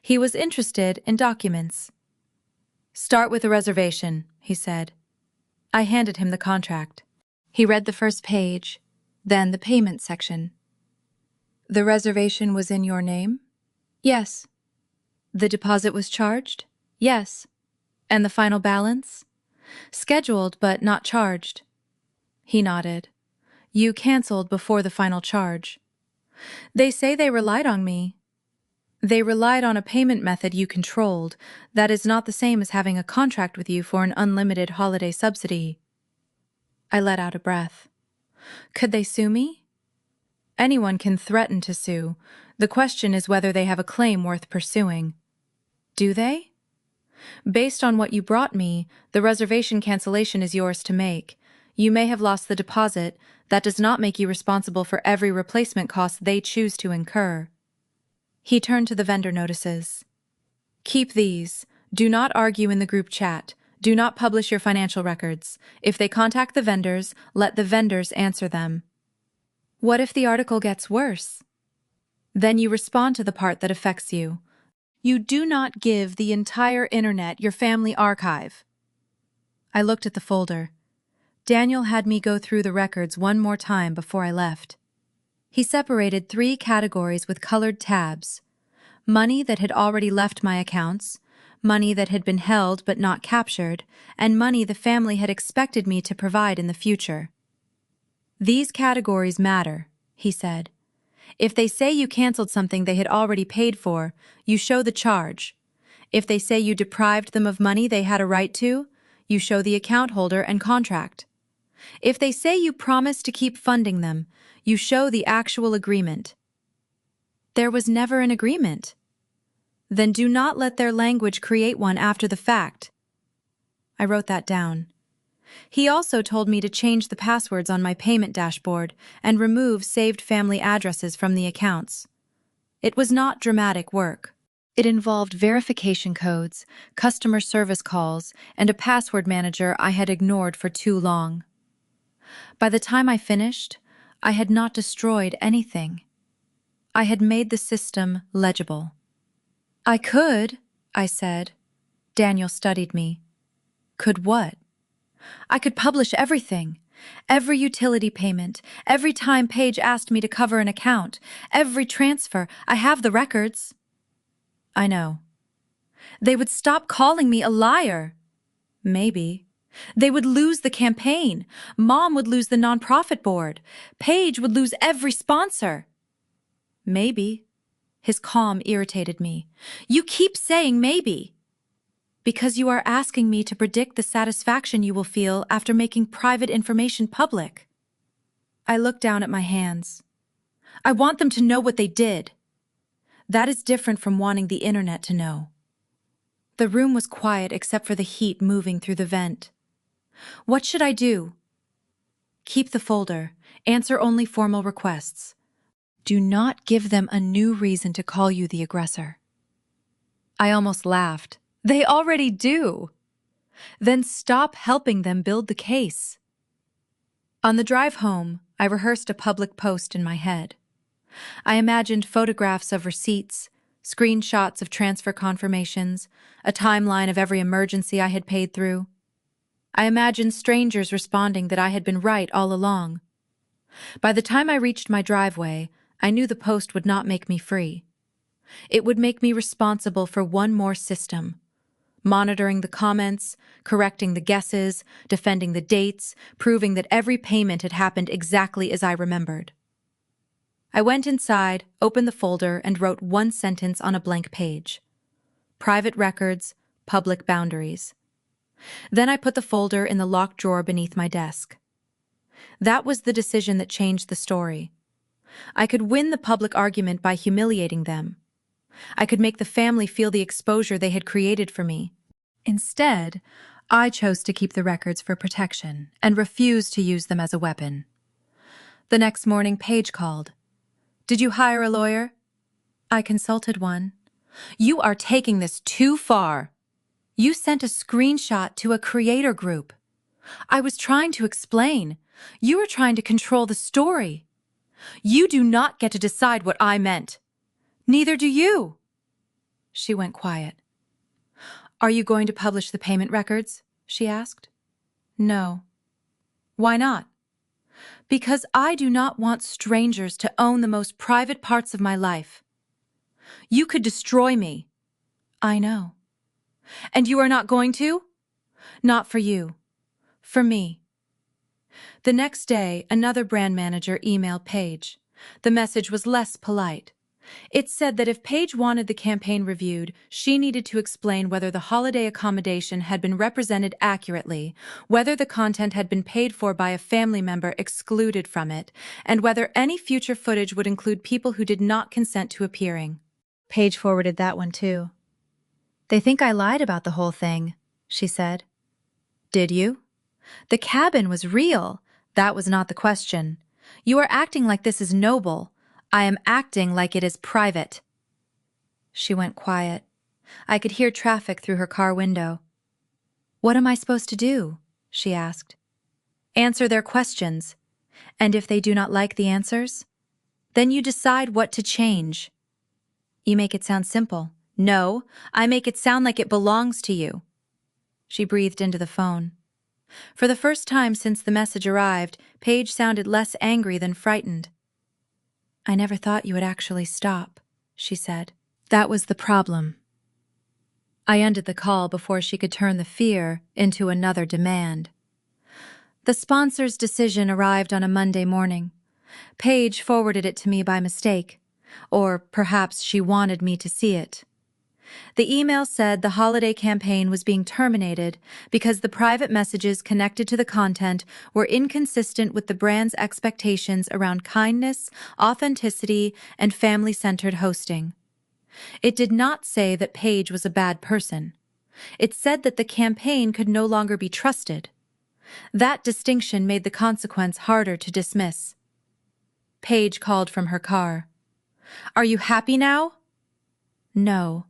He was interested in documents. "Start with the reservation," he said. I handed him the contract. He read the first page, then the payment section. "The reservation was in your name?" "Yes." "The deposit was charged?" "Yes." "And the final balance?" "Scheduled but not charged." He nodded. "You canceled before the final charge." "They say they relied on me." "They relied on a payment method you controlled. That is not the same as having a contract with you for an unlimited holiday subsidy." I let out a breath. Could they sue me? Anyone can threaten to sue. The question is whether they have a claim worth pursuing. Do they? "Based on what you brought me, the reservation cancellation is yours to make. You may have lost the deposit. That does not make you responsible for every replacement cost they choose to incur." He turned to the vendor notices. "Keep these. Do not argue in the group chat. Do not publish your financial records. If they contact the vendors, let the vendors answer them." "What if the article gets worse?" "Then you respond to the part that affects you. You do not give the entire internet your family archive." I looked at the folder. Daniel had me go through the records one more time before I left. He separated 3 categories with colored tabs: money that had already left my accounts, money that had been held but not captured, and money the family had expected me to provide in the future. "These categories matter," he said. "If they say you canceled something they had already paid for, you show the charge. If they say you deprived them of money they had a right to, you show the account holder and contract. If they say you promised to keep funding them, you show the actual agreement." There was never an agreement. Then do not let their language create one after the fact. I wrote that down. He also told me to change the passwords on my payment dashboard and remove saved family addresses from the accounts. It was not dramatic work. It involved verification codes, customer service calls, and a password manager I had ignored for too long. By the time I finished, I had not destroyed anything. I had made the system legible. "I could," I said. Daniel studied me. "Could what?" "I could publish everything. Every utility payment, every time Paige asked me to cover an account, every transfer. I have the records." "I know." "They would stop calling me a liar." "Maybe." "They would lose the campaign. Mom would lose the nonprofit board. Paige would lose every sponsor." "Maybe." His calm irritated me. "You keep saying maybe." "Because you are asking me to predict the satisfaction you will feel after making private information public." I looked down at my hands. "I want them to know what they did." "That is different from wanting the internet to know." The room was quiet except for the heat moving through the vent. "What should I do?" "Keep the folder. Answer only formal requests. Do not give them a new reason to call you the aggressor." I almost laughed. "They already do." "Then stop helping them build the case." On the drive home, I rehearsed a public post in my head. I imagined photographs of receipts, screenshots of transfer confirmations, a timeline of every emergency I had paid through. I imagined strangers responding that I had been right all along. By the time I reached my driveway, I knew the post would not make me free. It would make me responsible for one more system. monitoring the comments, correcting the guesses, defending the dates, proving that every payment had happened exactly as I remembered. I went inside, opened the folder, and wrote one sentence on a blank page. Private records, public boundaries. Then I put the folder in the locked drawer beneath my desk. That was the decision that changed the story. I could win the public argument by humiliating them. I could make the family feel the exposure they had created for me. Instead, I chose to keep the records for protection and refused to use them as a weapon. The next morning, Paige called. "Did you hire a lawyer?" I consulted one. "You are taking this too far. You sent a screenshot to a creator group." I was trying to explain. You were trying to control the story. You do not get to decide what I meant. Neither do you. She went quiet. "Are you going to publish the payment records?" she asked. "No." "Why not?" "Because I do not want strangers to own the most private parts of my life. You could destroy me." "I know." "And you are not going to?" "Not for you. For me." The next day, another brand manager emailed Paige. The message was less polite. It said that if Paige wanted the campaign reviewed, she needed to explain whether the holiday accommodation had been represented accurately, whether the content had been paid for by a family member excluded from it, and whether any future footage would include people who did not consent to appearing. Paige forwarded that one too. "They think I lied about the whole thing," she said. "Did you? The cabin was real. That was not the question. You are acting like this is noble. I am acting like it is private." She went quiet. I could hear traffic through her car window. "What am I supposed to do?" she asked. "Answer their questions. And if they do not like the answers, then you decide what to change." "You make it sound simple." "No, I make it sound like it belongs to you." She breathed into the phone. For the first time since the message arrived, Paige sounded less angry than frightened. "I never thought you would actually stop," she said. That was the problem. I ended the call before she could turn the fear into another demand. The sponsor's decision arrived on a Monday morning. Paige forwarded it to me by mistake, or perhaps she wanted me to see it. The email said the holiday campaign was being terminated because the private messages connected to the content were inconsistent with the brand's expectations around kindness, authenticity, and family-centered hosting. It did not say that Paige was a bad person. It said that the campaign could no longer be trusted. That distinction made the consequence harder to dismiss. Paige called from her car. "Are you happy now?" "No."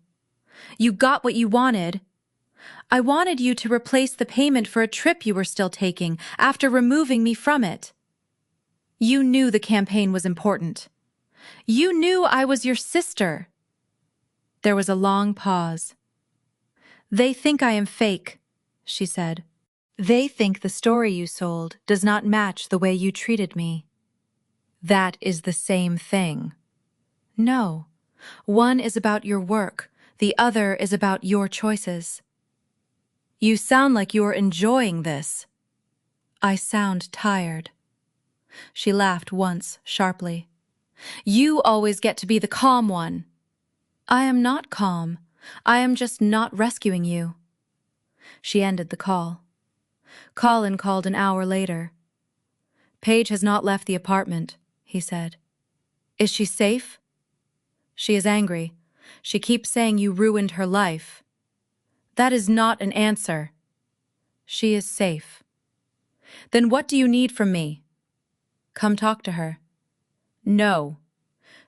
"You got what you wanted." "I wanted you to replace the payment for a trip you were still taking after removing me from it." "You knew the campaign was important. You knew I was your sister." There was a long pause. "They think I am fake," she said. "They think the story you sold does not match the way you treated me." "That is the same thing." "No. One is about your work. The other is about your choices." "You sound like you are enjoying this." "I sound tired." She laughed once, sharply. "You always get to be the calm one." "I am not calm. I am just not rescuing you." She ended the call. Colin called an hour later. "Paige has not left the apartment," he said. "Is she safe?" "She is angry. She keeps saying you ruined her life." "That is not an answer." "She is safe." "Then what do you need from me?" "Come talk to her." "No."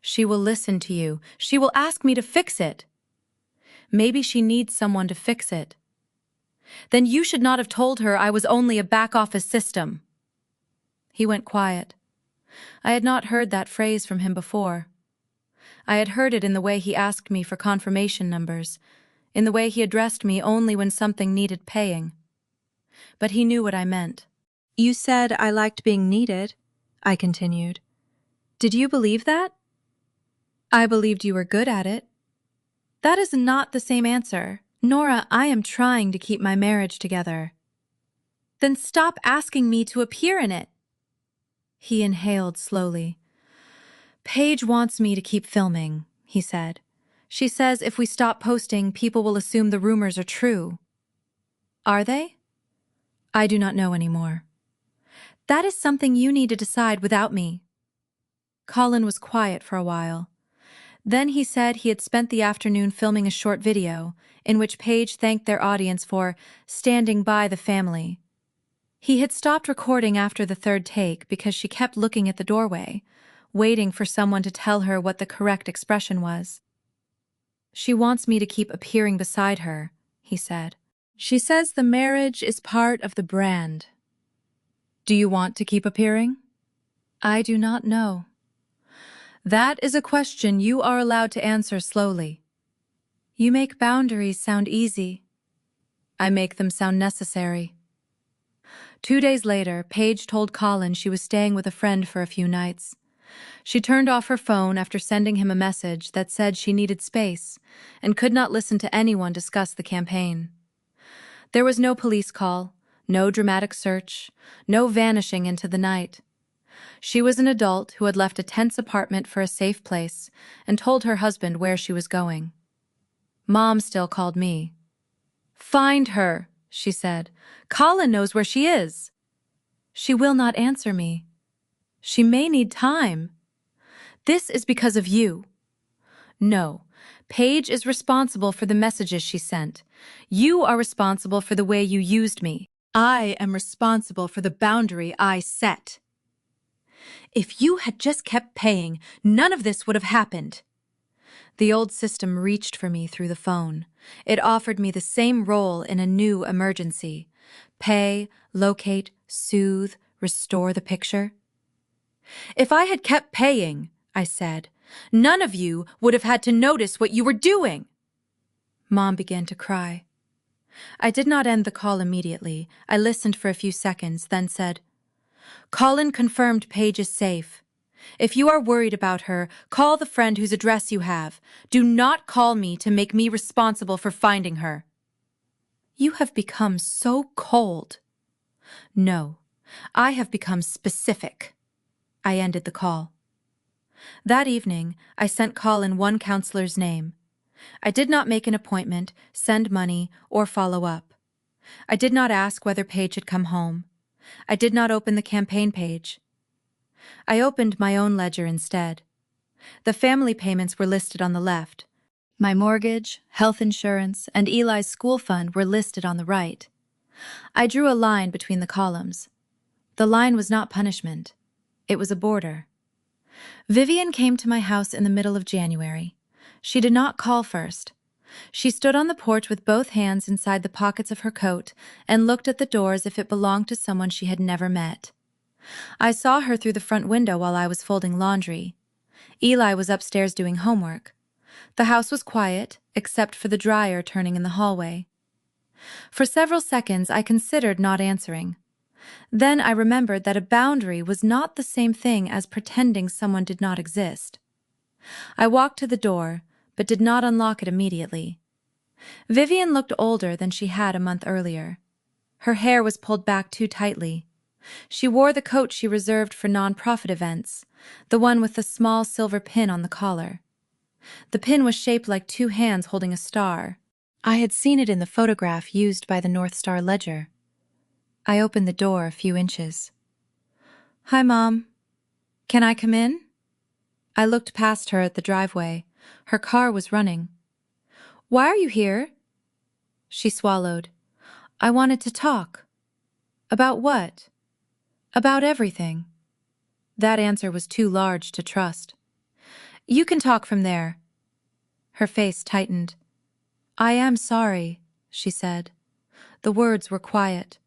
"She will listen to you. She will ask me to fix it." "Maybe she needs someone to fix it." "Then you should not have told her I was only a back-office system." He went quiet. I had not heard that phrase from him before. I had heard it in the way he asked me for confirmation numbers, in the way he addressed me only when something needed paying. But he knew what I meant. "You said I liked being needed," I continued. "Did you believe that?" "I believed you were good at it." "That is not the same answer," Nora, I am trying to keep my marriage together. Then stop asking me to appear in it. He inhaled slowly. Paige wants me to keep filming, he said. She says if we stop posting, people will assume the rumors are true. Are they? I do not know anymore. That is something you need to decide without me. Colin was quiet for a while. Then he said he had spent the afternoon filming a short video in which Paige thanked their audience for standing by the family. He had stopped recording after the third take because she kept looking at the doorway, waiting for someone to tell her what the correct expression was. She wants me to keep appearing beside her, he said. She says the marriage is part of the brand. Do you want to keep appearing? I do not know. That is a question you are allowed to answer slowly. You make boundaries sound easy. I make them sound necessary. 2 days later, Paige told Colin she was staying with a friend for a few nights. She turned off her phone after sending him a message that said she needed space and could not listen to anyone discuss the campaign. There was no police call, no dramatic search, no vanishing into the night. She was an adult who had left a tense apartment for a safe place and told her husband where she was going. Mom still called me. Find her, she said. Colin knows where she is. She will not answer me. She may need time. This is because of you. No, Paige is responsible for the messages she sent. You are responsible for the way you used me. I am responsible for the boundary I set. If you had just kept paying, none of this would have happened. The old system reached for me through the phone. It offered me the same role in a new emergency. Pay, locate, soothe, restore the picture. If I had kept paying, I said, none of you would have had to notice what you were doing. Mom began to cry. I did not end the call immediately. I listened for a few seconds, then said, Colin confirmed Paige is safe. If you are worried about her, call the friend whose address you have. Do not call me to make me responsible for finding her. You have become so cold. No, I have become specific. I ended the call. That evening, I sent Colin one counselor's name. I did not make an appointment, send money, or follow up. I did not ask whether Paige had come home. I did not open the campaign page. I opened my own ledger instead. The family payments were listed on the left. My mortgage, health insurance, and Eli's school fund were listed on the right. I drew a line between the columns. The line was not punishment. It was a border. Vivian came to my house in the middle of January. She did not call first. She stood on the porch with both hands inside the pockets of her coat and looked at the door as if it belonged to someone she had never met. I saw her through the front window while I was folding laundry. Eli was upstairs doing homework. The house was quiet, except for the dryer turning in the hallway. For several seconds, I considered not answering. Then I remembered that a boundary was not the same thing as pretending someone did not exist. I walked to the door, but did not unlock it immediately. Vivian looked older than she had a month earlier. Her hair was pulled back too tightly. She wore the coat she reserved for non-profit events, the one with the small silver pin on the collar. The pin was shaped like two hands holding a star. I had seen it in the photograph used by the North Star Ledger. I opened the door a few inches. Hi, Mom. Can I come in? I looked past her at the driveway. Her car was running. Why are you here? She swallowed. I wanted to talk. About what? About everything. That answer was too large to trust. You can talk from there. Her face tightened. I am sorry, she said. The words were quiet.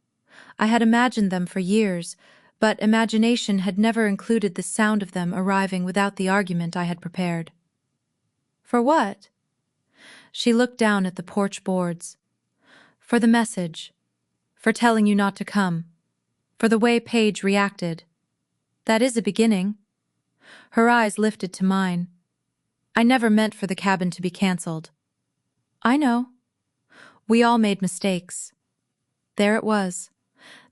I had imagined them for years, but imagination had never included the sound of them arriving without the argument I had prepared. For what? She looked down at the porch boards. For the message. For telling you not to come. For the way Paige reacted. That is a beginning. Her eyes lifted to mine. I never meant for the cabin to be canceled. I know. We all made mistakes. There it was.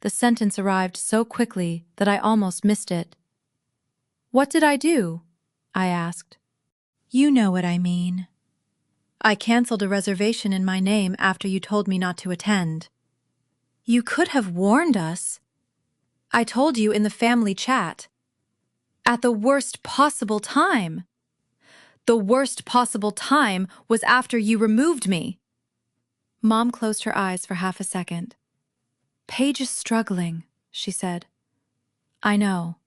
The sentence arrived so quickly that I almost missed it. What did I do? I asked. You know what I mean. I canceled a reservation in my name after you told me not to attend. You could have warned us. I told you in the family chat. At the worst possible time. The worst possible time was after you removed me. Mom closed her eyes for half a second. Paige is struggling, she said. I know.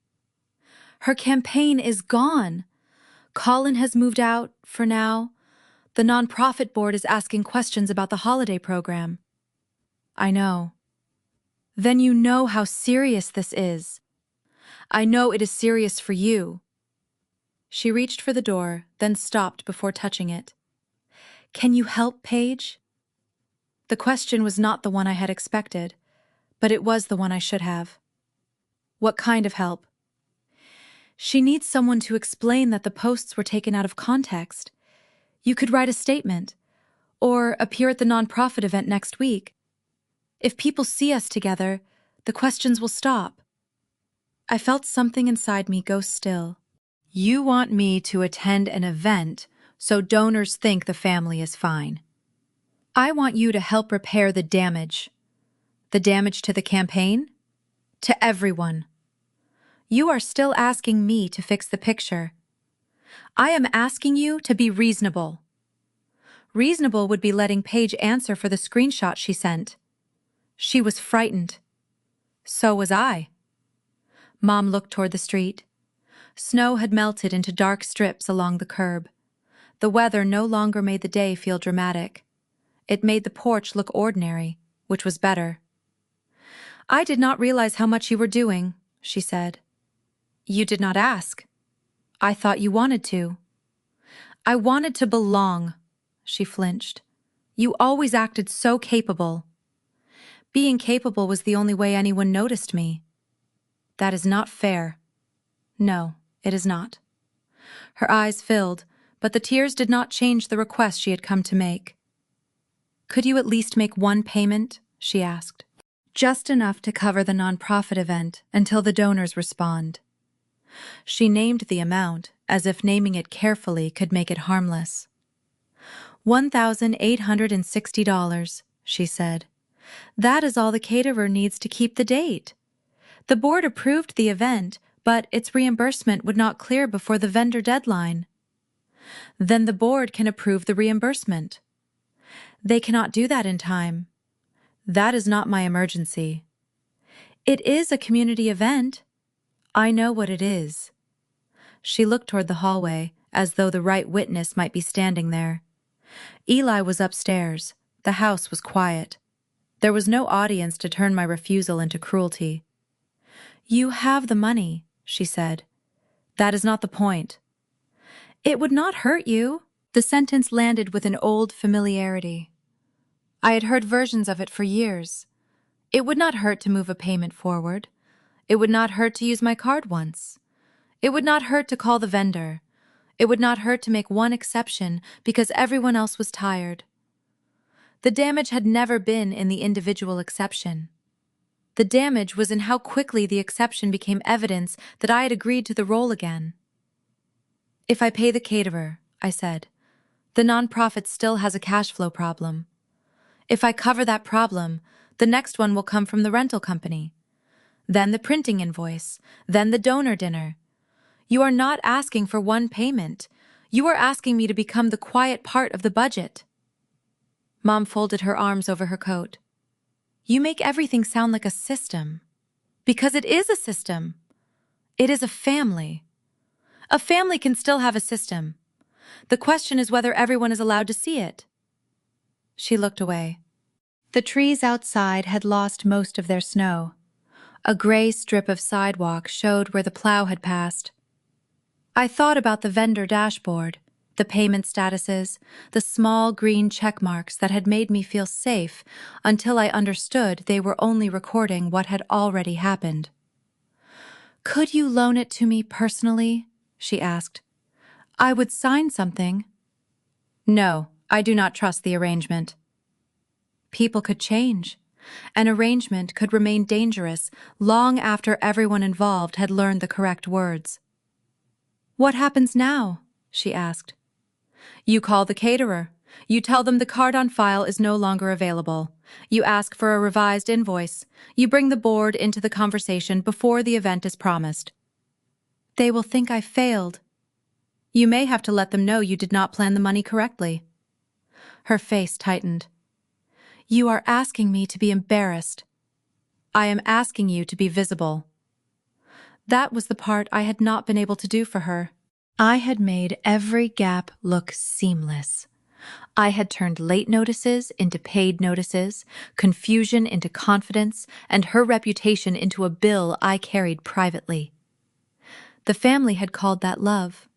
Her campaign is gone. Colin has moved out, for now. The nonprofit board is asking questions about the holiday program. I know. Then you know how serious this is. I know it is serious for you. She reached for the door, then stopped before touching it. Can you help, Paige? The question was not the one I had expected, but it was the one I should have. What kind of help? She needs someone to explain that the posts were taken out of context. You could write a statement, or appear at the nonprofit event next week. If people see us together, the questions will stop. I felt something inside me go still. You want me to attend an event so donors think the family is fine. I want you to help repair the damage. The damage to the campaign? To everyone. You are still asking me to fix the picture. I am asking you to be reasonable. Reasonable would be letting Paige answer for the screenshot she sent. She was frightened. So was I. Mom looked toward the street. Snow had melted into dark strips along the curb. The weather no longer made the day feel dramatic. It made the porch look ordinary, which was better. I did not realize how much you were doing, she said. You did not ask. I thought you wanted to. I wanted to belong, she flinched. You always acted so capable. Being capable was the only way anyone noticed me. That is not fair. No, it is not. Her eyes filled, but the tears did not change the request she had come to make. Could you at least make one payment? She asked. Just enough to cover the nonprofit event until the donors respond. She named the amount, as if naming it carefully could make it harmless. $1,860, she said. That is all the caterer needs to keep the date. The board approved the event, but its reimbursement would not clear before the vendor deadline. Then the board can approve the reimbursement. They cannot do that in time. That is not my emergency. It is a community event. I know what it is. She looked toward the hallway, as though the right witness might be standing there. Eli was upstairs. The house was quiet. There was no audience to turn my refusal into cruelty. You have the money, she said. That is not the point. It would not hurt you. The sentence landed with an old familiarity. I had heard versions of it for years. It would not hurt to move a payment forward. It would not hurt to use my card once. It would not hurt to call the vendor. It would not hurt to make one exception because everyone else was tired. The damage had never been in the individual exception. The damage was in how quickly the exception became evidence that I had agreed to the role again. If I pay the caterer, I said, the nonprofit still has a cash flow problem. If I cover that problem, the next one will come from the rental company. Then the printing invoice, then the donor dinner. You are not asking for one payment. You are asking me to become the quiet part of the budget. Mom folded her arms over her coat. You make everything sound like a system. Because it is a system. It is a family. A family can still have a system. The question is whether everyone is allowed to see it. She looked away. The trees outside had lost most of their snow. A gray strip of sidewalk showed where the plow had passed. I thought about the vendor dashboard, the payment statuses, the small green check marks that had made me feel safe until I understood they were only recording what had already happened. Could you loan it to me personally? She asked. I would sign something. No, I do not trust the arrangement. People could change. An arrangement could remain dangerous long after everyone involved had learned the correct words. "What happens now?" she asked. "You call the caterer. You tell them the card on file is no longer available. You ask for a revised invoice. You bring the board into the conversation before the event is promised. They will think I failed. You may have to let them know you did not plan the money correctly." Her face tightened. "You are asking me to be embarrassed. I am asking you to be visible." That was the part I had not been able to do for her. I had made every gap look seamless. I had turned late notices into paid notices, confusion into confidence, and her reputation into a bill I carried privately. The family had called that love,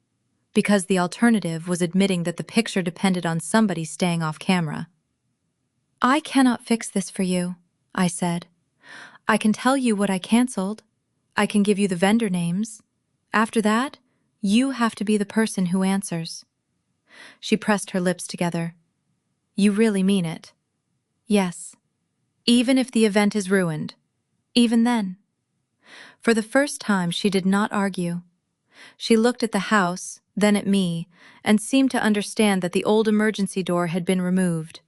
because the alternative was admitting that the picture depended on somebody staying off camera. "I cannot fix this for you," I said. "I can tell you what I canceled. I can give you the vendor names. After that, you have to be the person who answers." She pressed her lips together. "You really mean it?" "Yes. Even if the event is ruined. Even then." For the first time, she did not argue. She looked at the house, then at me, and seemed to understand that the old emergency door had been removed.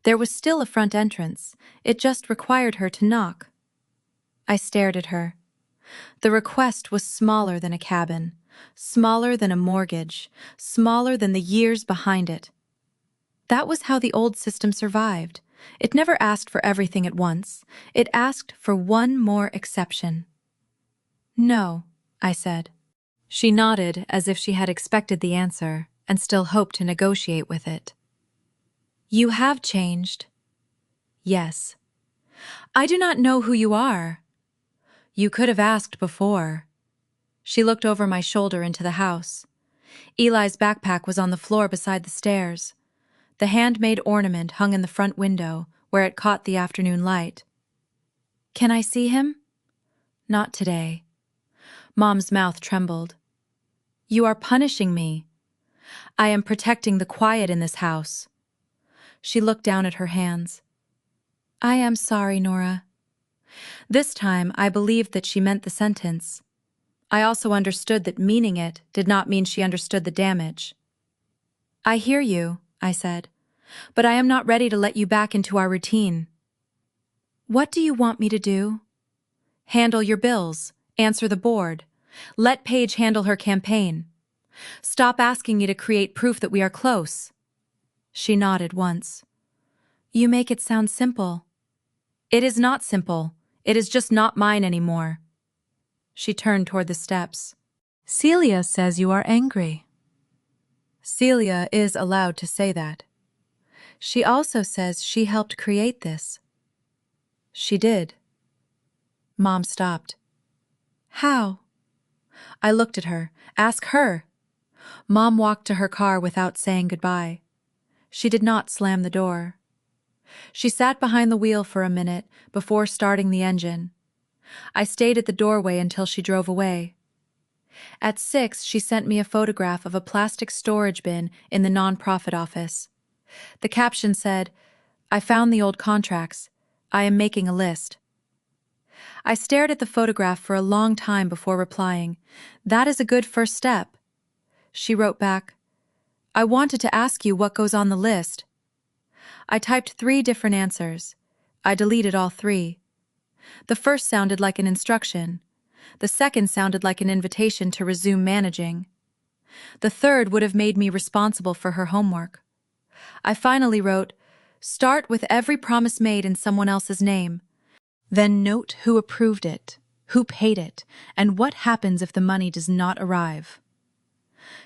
There was still a front entrance. It just required her to knock. I stared at her. The request was smaller than a cabin, smaller than a mortgage, smaller than the years behind it. That was how the old system survived. It never asked for everything at once. It asked for one more exception. "No," I said. She nodded as if she had expected the answer and still hoped to negotiate with it. "You have changed." "Yes." "I do not know who you are." "You could have asked before." She looked over my shoulder into the house. Eli's backpack was on the floor beside the stairs. The handmade ornament hung in the front window, where it caught the afternoon light. "Can I see him?" "Not today." Mom's mouth trembled. "You are punishing me." "I am protecting the quiet in this house." She looked down at her hands. "I am sorry, Nora." This time I believed that she meant the sentence. I also understood that meaning it did not mean she understood the damage. "I hear you," I said, "but I am not ready to let you back into our routine." "What do you want me to do?" "Handle your bills. Answer the board. Let Paige handle her campaign. Stop asking me to create proof that we are close." She nodded once. "You make it sound simple." "It is not simple. It is just not mine anymore." She turned toward the steps. "Celia says you are angry." Celia is allowed to say that. She also says she helped create this. She did. Mom stopped. "How?" I looked at her. "Ask her." Mom walked to her car without saying goodbye. She did not slam the door. She sat behind the wheel for a minute before starting the engine. I stayed at the doorway until she drove away. At 6, she sent me a photograph of a plastic storage bin in the nonprofit office. The caption said, "I found the old contracts. I am making a list." I stared at the photograph for a long time before replying, "That is a good first step." She wrote back, "I wanted to ask you what goes on the list." I typed 3 different answers. I deleted all 3. The first sounded like an instruction. The second sounded like an invitation to resume managing. The third would have made me responsible for her homework. I finally wrote, "Start with every promise made in someone else's name. Then note who approved it, who paid it, and what happens if the money does not arrive."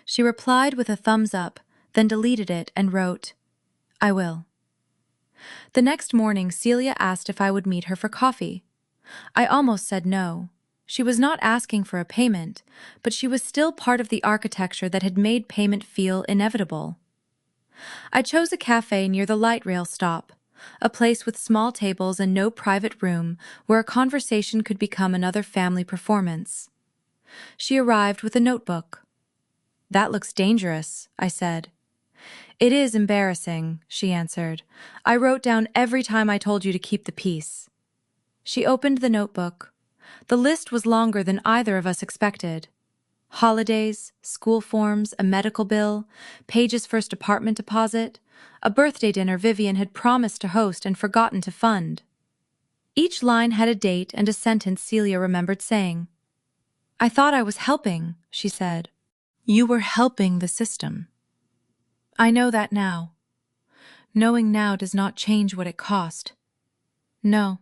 She replied with a thumbs up, then deleted it and wrote, "I will." The next morning, Celia asked if I would meet her for coffee. I almost said no. She was not asking for a payment, but she was still part of the architecture that had made payment feel inevitable. I chose a cafe near the light rail stop, a place with small tables and no private room where a conversation could become another family performance. She arrived with a notebook. "That looks dangerous," I said. It is embarrassing, she answered. I wrote down every time I told you to keep the peace. She opened the notebook. The list was longer than either of us expected. Holidays, school forms, a medical bill, Paige's first apartment deposit, a birthday dinner Vivian had promised to host and forgotten to fund. Each line had a date and a sentence Celia remembered saying. I thought I was helping, she said. You were helping the system. I know that now. Knowing now does not change what it cost. No.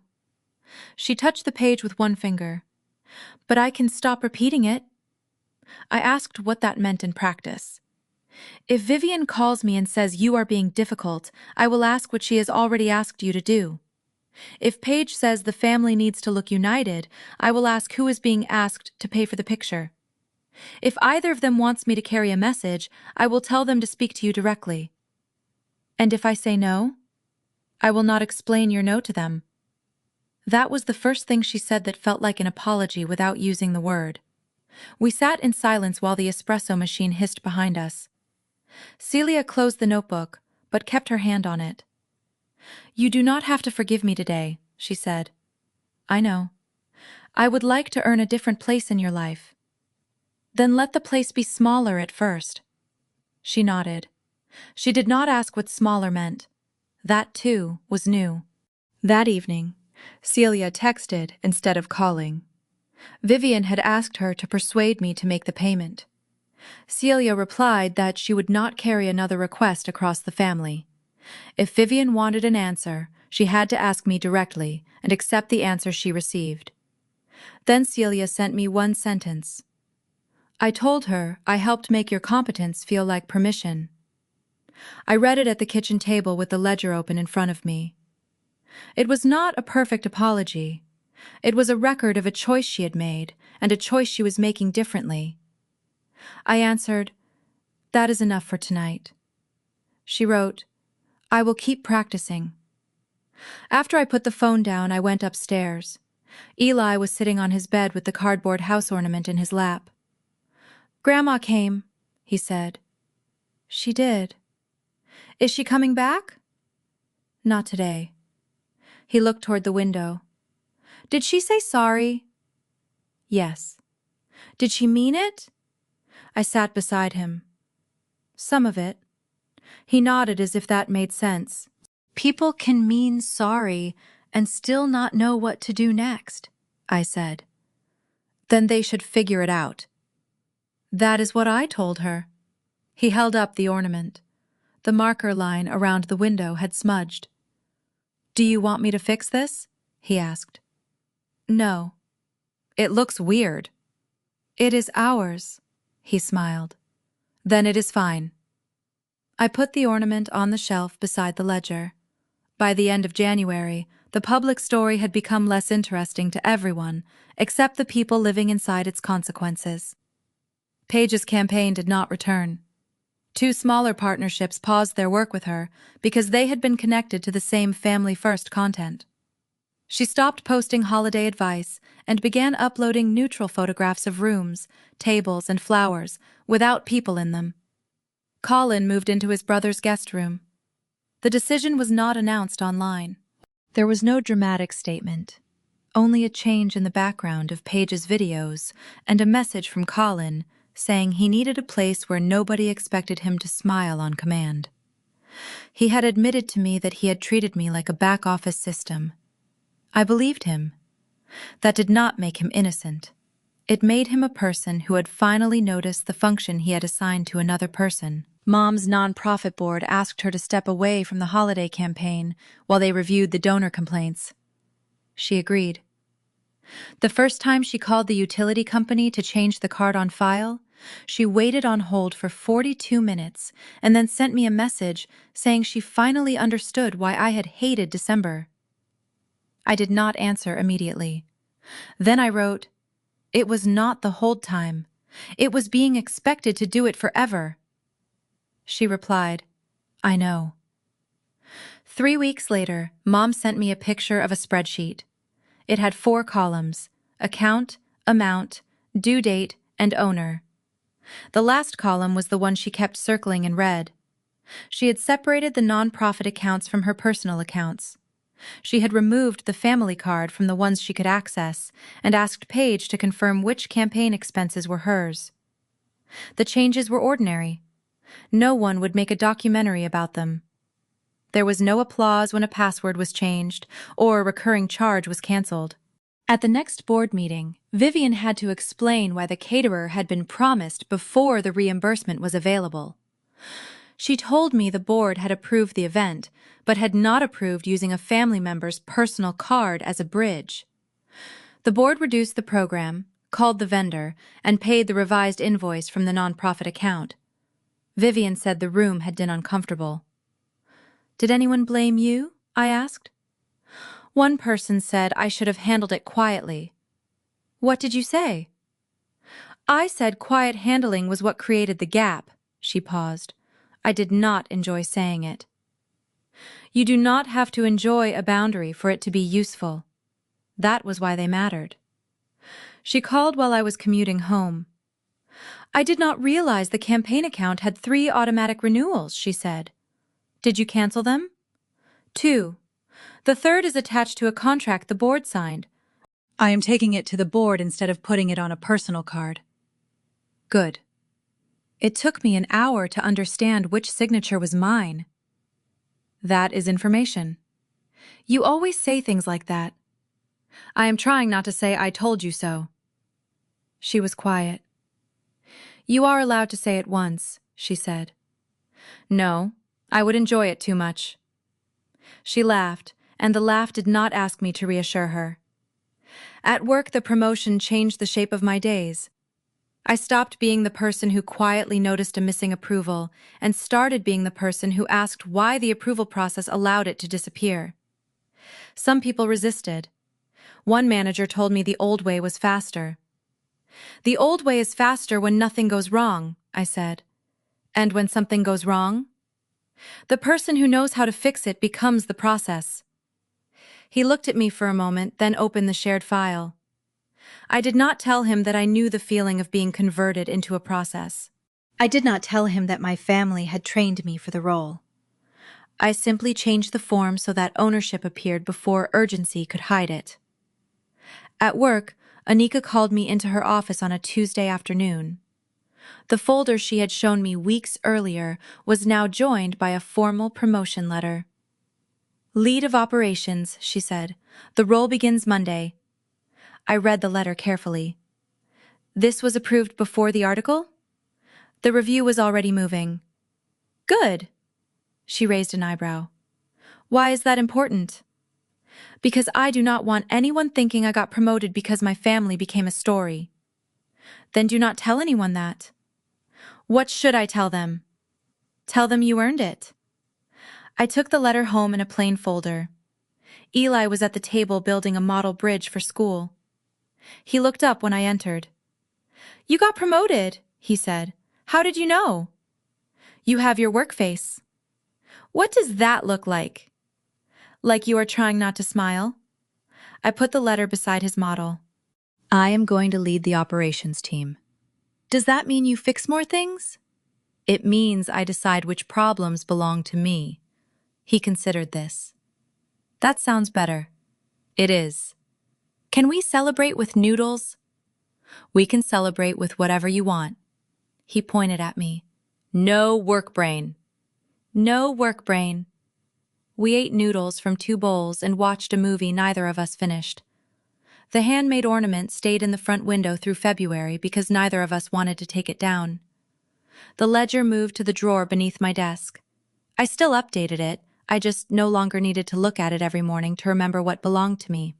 She touched the page with one finger. But I can stop repeating it. I asked what that meant in practice. If Vivian calls me and says you are being difficult, I will ask what she has already asked you to do. If Paige says the family needs to look united, I will ask who is being asked to pay for the picture. If either of them wants me to carry a message, I will tell them to speak to you directly. And if I say no, I will not explain your no to them. That was the first thing she said that felt like an apology without using the word. We sat in silence while the espresso machine hissed behind us. Celia closed the notebook, but kept her hand on it. You do not have to forgive me today, she said. I know. I would like to earn a different place in your life. Then let the place be smaller at first. She nodded. She did not ask what smaller meant. That, too, was new. That evening, Celia texted instead of calling. Vivian had asked her to persuade me to make the payment. Celia replied that she would not carry another request across the family. If Vivian wanted an answer, she had to ask me directly and accept the answer she received. Then Celia sent me one sentence. I told her I helped make your competence feel like permission. I read it at the kitchen table with the ledger open in front of me. It was not a perfect apology. It was a record of a choice she had made and a choice she was making differently. I answered, That is enough for tonight. She wrote, I will keep practicing. After I put the phone down, I went upstairs. Eli was sitting on his bed with the cardboard house ornament in his lap. Grandma came, he said. She did. Is she coming back? Not today. He looked toward the window. Did she say sorry? Yes. Did she mean it? I sat beside him. Some of it. He nodded as if that made sense. People can mean sorry and still not know what to do next, I said. Then they should figure it out. That is what I told her. He held up the ornament. The marker line around the window had smudged. Do you want me to fix this? He asked. No. It looks weird. It is ours, he smiled. Then it is fine. I put the ornament on the shelf beside the ledger. By the end of January, the public story had become less interesting to everyone, except the people living inside its consequences. Paige's campaign did not return. 2 smaller partnerships paused their work with her because they had been connected to the same family-first content. She stopped posting holiday advice and began uploading neutral photographs of rooms, tables, and flowers without people in them. Colin moved into his brother's guest room. The decision was not announced online. There was no dramatic statement, only a change in the background of Paige's videos and a message from Colin saying he needed a place where nobody expected him to smile on command. He had admitted to me that he had treated me like a back-office system. I believed him. That did not make him innocent. It made him a person who had finally noticed the function he had assigned to another person. Mom's nonprofit board asked her to step away from the holiday campaign while they reviewed the donor complaints. She agreed. The first time she called the utility company to change the card on file, she waited on hold for 42 minutes and then sent me a message saying she finally understood why I had hated December. I did not answer immediately. Then I wrote, It was not the hold time. It was being expected to do it forever. She replied, I know. 3 weeks later, Mom sent me a picture of a spreadsheet. It had 4 columns: account, amount, due date, and owner. The last column was the one she kept circling in red. She had separated the nonprofit accounts from her personal accounts. She had removed the family card from the ones she could access and asked Paige to confirm which campaign expenses were hers. The changes were ordinary. No one would make a documentary about them. There was no applause when a password was changed or a recurring charge was canceled. At the next board meeting, Vivian had to explain why the caterer had been promised before the reimbursement was available. She told me the board had approved the event, but had not approved using a family member's personal card as a bridge. The board reduced the program, called the vendor, and paid the revised invoice from the nonprofit account. Vivian said the room had been uncomfortable. "Did anyone blame you?" I asked. One person said I should have handled it quietly. "What did you say?" I said quiet handling was what created the gap. She paused. I did not enjoy saying it. You do not have to enjoy a boundary for it to be useful. That was why they mattered. She called while I was commuting home. "I did not realize the campaign account had 3 automatic renewals," she said. "Did you cancel them?" "2. The third is attached to a contract the board signed. I am taking it to the board instead of putting it on a personal card." Good. It took me an hour to understand which signature was mine. That is information. You always say things like that. I am trying not to say "I told you so." She was quiet. "You are allowed to say it once," she said. "No, I would enjoy it too much." She laughed, and the laugh did not ask me to reassure her. At work, the promotion changed the shape of my days. I stopped being the person who quietly noticed a missing approval and started being the person who asked why the approval process allowed it to disappear. Some people resisted. One manager told me the old way was faster. "The old way is faster when nothing goes wrong," I said. "And when something goes wrong?" "The person who knows how to fix it becomes the process." He looked at me for a moment, then opened the shared file. I did not tell him that I knew the feeling of being converted into a process. I did not tell him that my family had trained me for the role. I simply changed the form so that ownership appeared before urgency could hide it. At work, Anika called me into her office on a Tuesday afternoon. The folder she had shown me weeks earlier was now joined by a formal promotion letter. "Lead of operations," she said. "The role begins Monday." I read the letter carefully. This was approved before the article? The review was already moving. Good. She raised an eyebrow. Why is that important? Because I do not want anyone thinking I got promoted because my family became a story. Then do not tell anyone that. What should I tell them? Tell them you earned it. I took the letter home in a plain folder. Eli was at the table building a model bridge for school. He looked up when I entered. "You got promoted," he said. "How did you know?" "You have your work face." "What does that look like?" "Like you are trying not to smile." I put the letter beside his model. "I am going to lead the operations team." "Does that mean you fix more things?" "It means I decide which problems belong to me." He considered this. "That sounds better." "It is." "Can we celebrate with noodles?" "We can celebrate with whatever you want." He pointed at me. "No work brain." "No work brain." We ate noodles from 2 bowls and watched a movie neither of us finished. The handmade ornament stayed in the front window through February because neither of us wanted to take it down. The ledger moved to the drawer beneath my desk. I still updated it, I just no longer needed to look at it every morning to remember what belonged to me.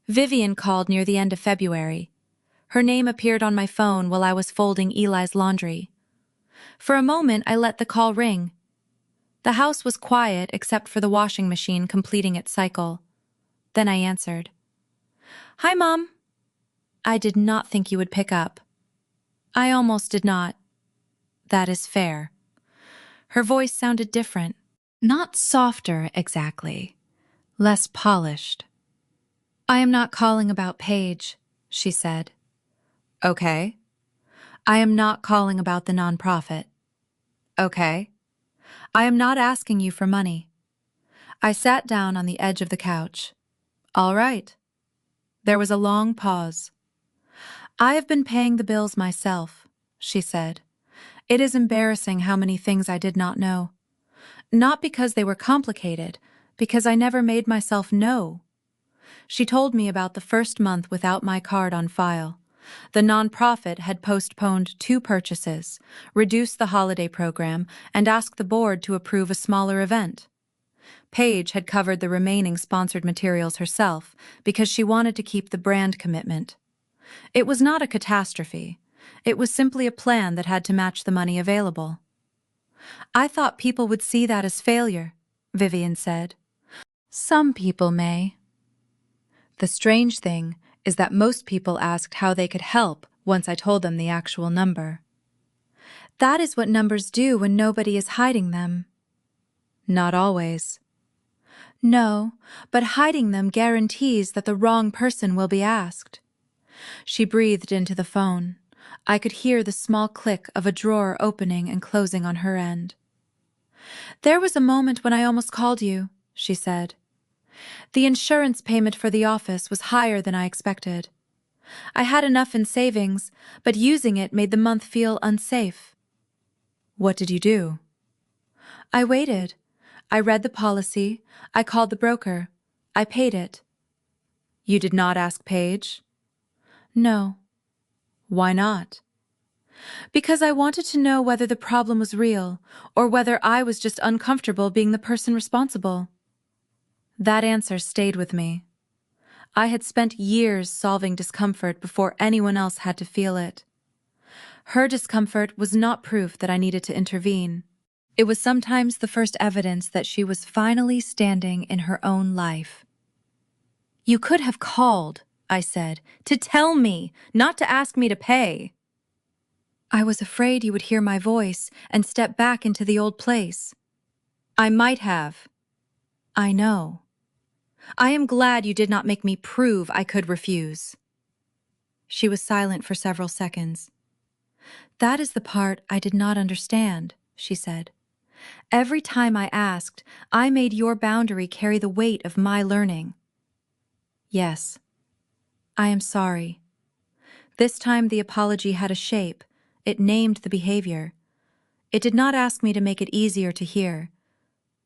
Vivian called near the end of February. Her name appeared on my phone while I was folding Eli's laundry. For a moment, I let the call ring. The house was quiet except for the washing machine completing its cycle. Then I answered. "Hi, Mom." "I did not think you would pick up." "I almost did not." "That is fair." Her voice sounded different. Not softer, exactly. Less polished. "I am not calling about Paige," she said. "Okay." "I am not calling about the nonprofit." "Okay." I am not asking you for money. I sat down on the edge of the couch. All right. There was a long pause. I have been paying the bills myself, she said. It is embarrassing how many things I did not know. Not because they were complicated, because I never made myself know. She told me about the first month without my card on file. The nonprofit had postponed 2 purchases, reduced the holiday program, and asked the board to approve a smaller event. Paige had covered the remaining sponsored materials herself because she wanted to keep the brand commitment. It was not a catastrophe. It was simply a plan that had to match the money available. I thought people would see that as failure, Vivian said. Some people may. The strange thing is that most people asked how they could help once I told them the actual number. That is what numbers do when nobody is hiding them. Not always. No, but hiding them guarantees that the wrong person will be asked. She breathed into the phone. I could hear the small click of a drawer opening and closing on her end. There was a moment when I almost called you, she said. The insurance payment for the office was higher than I expected. I had enough in savings, but using it made the month feel unsafe. What did you do? I waited. I read the policy. I called the broker. I paid it. You did not ask Paige? No. Why not? Because I wanted to know whether the problem was real, or whether I was just uncomfortable being the person responsible. That answer stayed with me. I had spent years solving discomfort before anyone else had to feel it. Her discomfort was not proof that I needed to intervene. It was sometimes the first evidence that she was finally standing in her own life. You could have called, I said, to tell me, not to ask me to pay. I was afraid you would hear my voice and step back into the old place. I might have. I know. I am glad you did not make me prove I could refuse. She was silent for several seconds. That is the part I did not understand, she said. Every time I asked, I made your boundary carry the weight of my learning. Yes. I am sorry. This time the apology had a shape. It named the behavior. It did not ask me to make it easier to hear.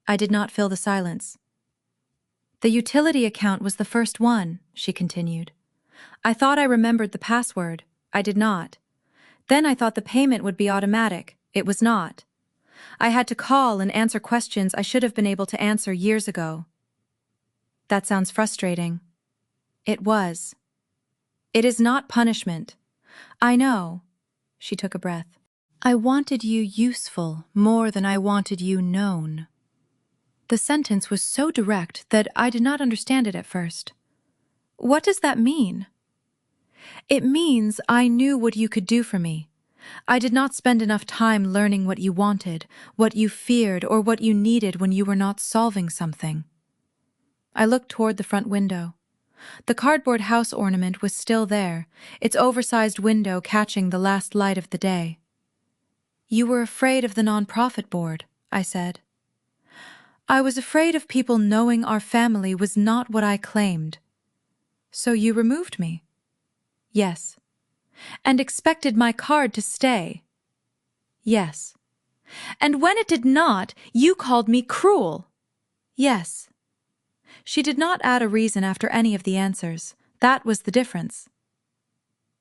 I did not fill the silence. The utility account was the first one, she continued. I thought I remembered the password. I did not. Then I thought the payment would be automatic. It was not. I had to call and answer questions I should have been able to answer years ago. That sounds frustrating. It was. It is not punishment. I know. She took a breath. I wanted you useful more than I wanted you known. The sentence was so direct that I did not understand it at first. What does that mean? It means I knew what you could do for me. I did not spend enough time learning what you wanted, what you feared, or what you needed when you were not solving something. I looked toward the front window. The cardboard house ornament was still there, its oversized window catching the last light of the day. You were afraid of the nonprofit board, I said. I was afraid of people knowing our family was not what I claimed. So you removed me? Yes. And expected my card to stay? Yes. And when it did not, you called me cruel? Yes. She did not add a reason after any of the answers. That was the difference.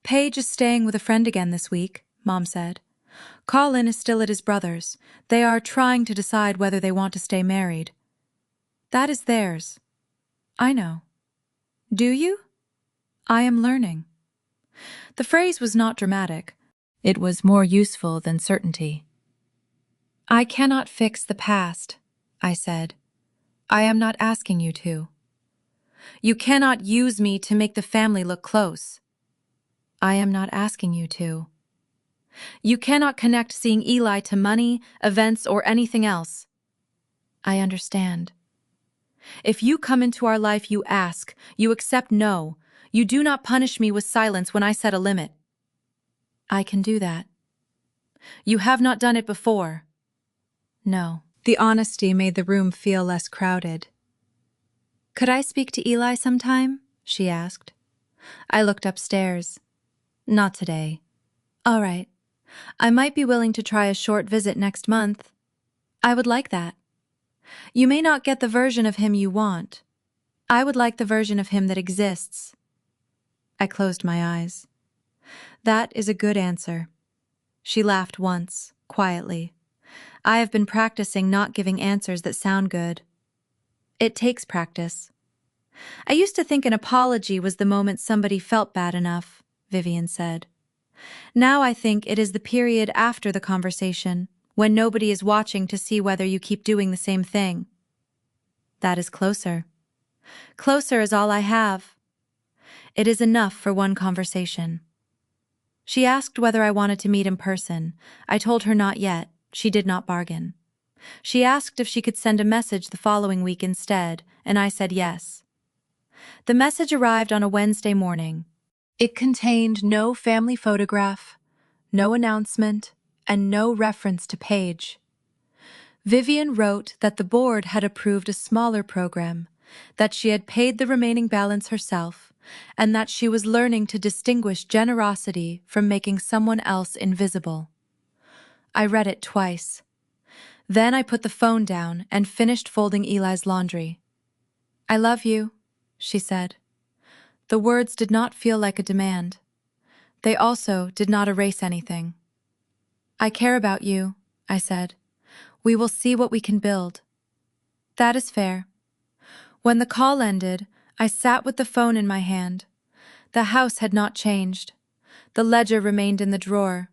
Paige is staying with a friend again this week, Mom said. Colin is still at his brother's. They are trying to decide whether they want to stay married. That is theirs. I know. Do you? I am learning. The phrase was not dramatic. It was more useful than certainty. I cannot fix the past, I said. I am not asking you to. You cannot use me to make the family look close. I am not asking you to. You cannot connect seeing Eli to money, events, or anything else. I understand. If you come into our life, you ask, you accept no. You do not punish me with silence when I set a limit. I can do that. You have not done it before. No. The honesty made the room feel less crowded. "Could I speak to Eli sometime?" she asked. I looked upstairs. "Not today." "All right. I might be willing to try a short visit next month." "I would like that." "You may not get the version of him you want. I would like the version of him that exists." I closed my eyes. "That is a good answer." She laughed once, quietly. "I have been practicing not giving answers that sound good." "It takes practice." "I used to think an apology was the moment somebody felt bad enough," Vivian said. "Now I think it is the period after the conversation, when nobody is watching to see whether you keep doing the same thing." "That is closer." "Closer is all I have." "It is enough for one conversation." She asked whether I wanted to meet in person. I told her not yet. She did not bargain. She asked if she could send a message the following week instead, and I said yes. The message arrived on a Wednesday morning. It contained no family photograph, no announcement, and no reference to Paige. Vivian wrote that the board had approved a smaller program, that she had paid the remaining balance herself, and that she was learning to distinguish generosity from making someone else invisible. I read it twice. Then I put the phone down and finished folding Eli's laundry. "I love you," she said. The words did not feel like a demand. They also did not erase anything. "I care about you," I said. "We will see what we can build." "That is fair." When the call ended, I sat with the phone in my hand. The house had not changed. The ledger remained in the drawer.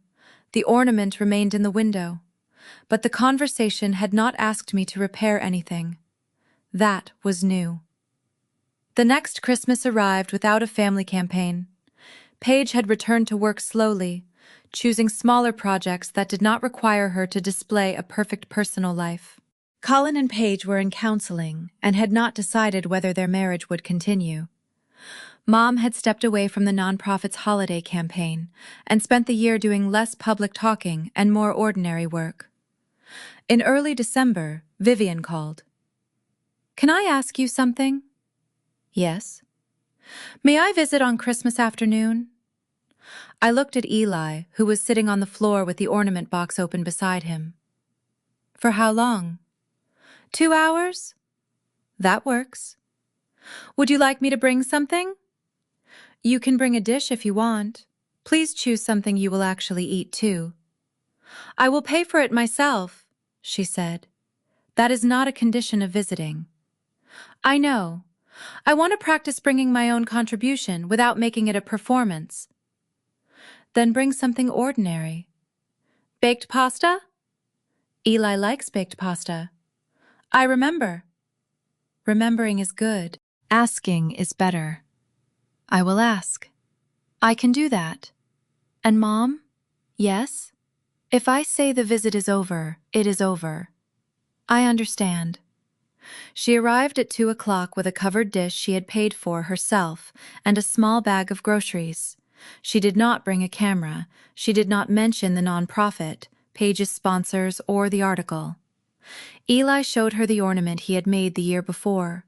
The ornament remained in the window. But the conversation had not asked me to repair anything. That was new. The next Christmas arrived without a family campaign. Paige had returned to work slowly, choosing smaller projects that did not require her to display a perfect personal life. Colin and Paige were in counseling and had not decided whether their marriage would continue. Mom had stepped away from the nonprofit's holiday campaign and spent the year doing less public talking and more ordinary work. In early December, Vivian called. "Can I ask you something?" "Yes." "May I visit on Christmas afternoon?" I looked at Eli, who was sitting on the floor with the ornament box open beside him. "For how long?" 2 hours?" "That works." "Would you like me to bring something?" "You can bring a dish if you want. Please choose something you will actually eat too." "I will pay for it myself," she said. "That is not a condition of visiting." "I know. I want to practice bringing my own contribution without making it a performance." "Then bring something ordinary." "Baked pasta?" "Eli likes baked pasta." "I remember." Remembering is good. Asking is better. "I will ask." "I can do that." "And Mom?" "Yes?" "If I say the visit is over, it is over." "I understand." She arrived at 2 o'clock with a covered dish she had paid for herself and a small bag of groceries. She did not bring a camera. She did not mention the nonprofit, Paige's sponsors, or the article. Eli showed her the ornament he had made the year before.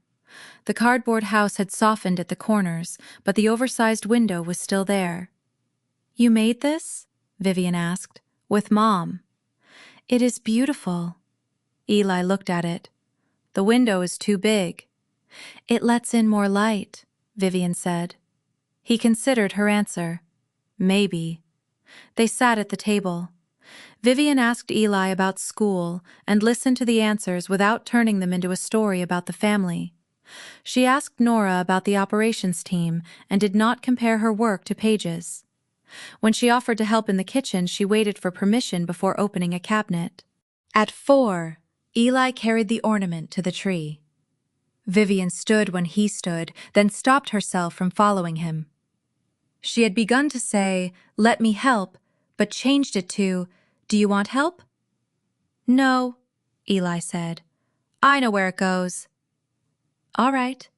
The cardboard house had softened at the corners, but the oversized window was still there. "You made this?" Vivian asked. "With Mom." "It is beautiful." Eli looked at it. "The window is too big." "It lets in more light," Vivian said. He considered her answer. "Maybe." They sat at the table. Vivian asked Eli about school and listened to the answers without turning them into a story about the family. She asked Nora about the operations team and did not compare her work to Paige's. When she offered to help in the kitchen, she waited for permission before opening a cabinet. At 4, Eli carried the ornament to the tree. Vivian stood when he stood, then stopped herself from following him. She had begun to say, "Let me help," but changed it to, "Do you want help?" "No," Eli said. "I know where it goes." "All right."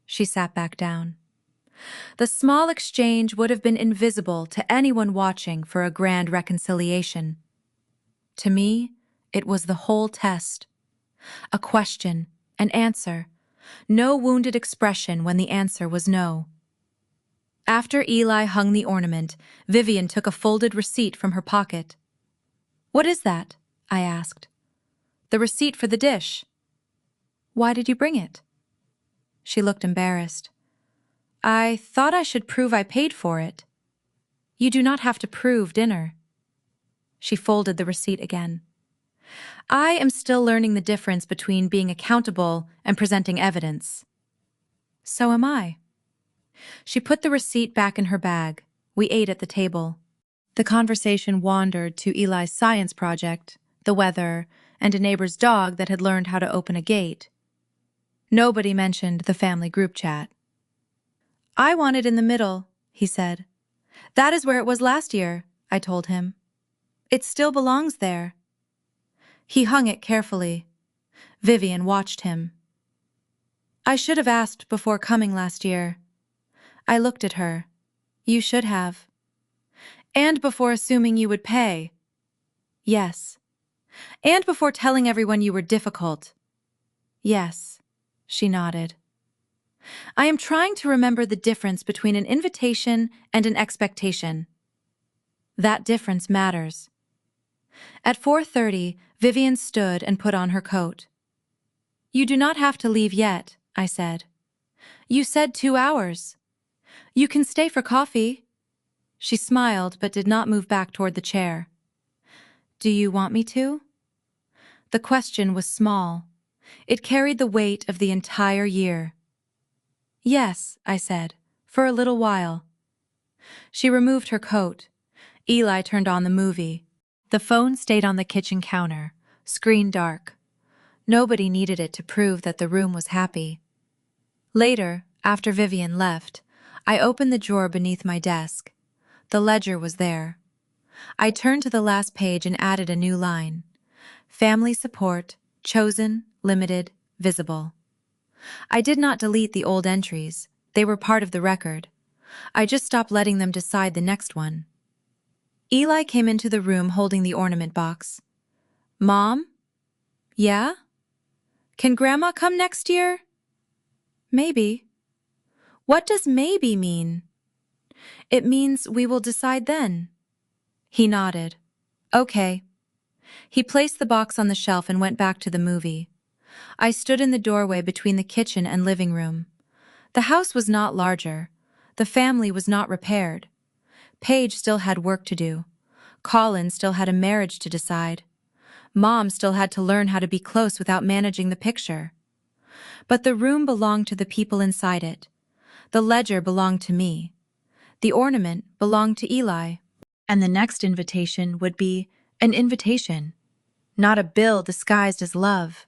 She sat back down. The small exchange would have been invisible to anyone watching for a grand reconciliation. To me, it was the whole test. A question, an answer. No wounded expression when the answer was no. After Eli hung the ornament, Vivian took a folded receipt from her pocket. "What is that?" I asked. "The receipt for the dish." "Why did you bring it?" She looked embarrassed. "I thought I should prove I paid for it." "You do not have to prove dinner." She folded the receipt again. "I am still learning the difference between being accountable and presenting evidence." "So am I." She put the receipt back in her bag. We ate at the table. The conversation wandered to Eli's science project, the weather, and a neighbor's dog that had learned how to open a gate. Nobody mentioned the family group chat. "I want it in the middle," he said. "That is where it was last year," I told him. "It still belongs there." He hung it carefully. Vivian watched him. "I should have asked before coming last year." I looked at her. "You should have." "And before assuming you would pay." "Yes." "And before telling everyone you were difficult." "Yes." She nodded. I am trying to remember the difference between an invitation and an expectation. That difference matters. At 4:30, Vivian stood and put on her coat. "You do not have to leave yet," I said. "You said 2 hours. You can stay for coffee." She smiled but did not move back toward the chair. "Do you want me to?" The question was small. It carried the weight of the entire year. "Yes," I said, "for a little while." She removed her coat. Eli turned on the movie. The phone stayed on the kitchen counter, screen dark. Nobody needed it to prove that the room was happy. Later, after Vivian left, I opened the drawer beneath my desk. The ledger was there. I turned to the last page and added a new line. Family support, chosen, limited, visible. I did not delete the old entries. They were part of the record. I just stopped letting them decide the next one. Eli came into the room holding the ornament box. "Mom?" "Yeah?" "Can Grandma come next year?" "Maybe." "What does maybe mean?" "It means we will decide then." He nodded. "Okay." He placed the box on the shelf and went back to the movie. I stood in the doorway between the kitchen and living room. The house was not larger. The family was not repaired. Paige still had work to do. Colin still had a marriage to decide. Mom still had to learn how to be close without managing the picture. But the room belonged to the people inside it. The ledger belonged to me. The ornament belonged to Eli. And the next invitation would be an invitation, not a bill disguised as love.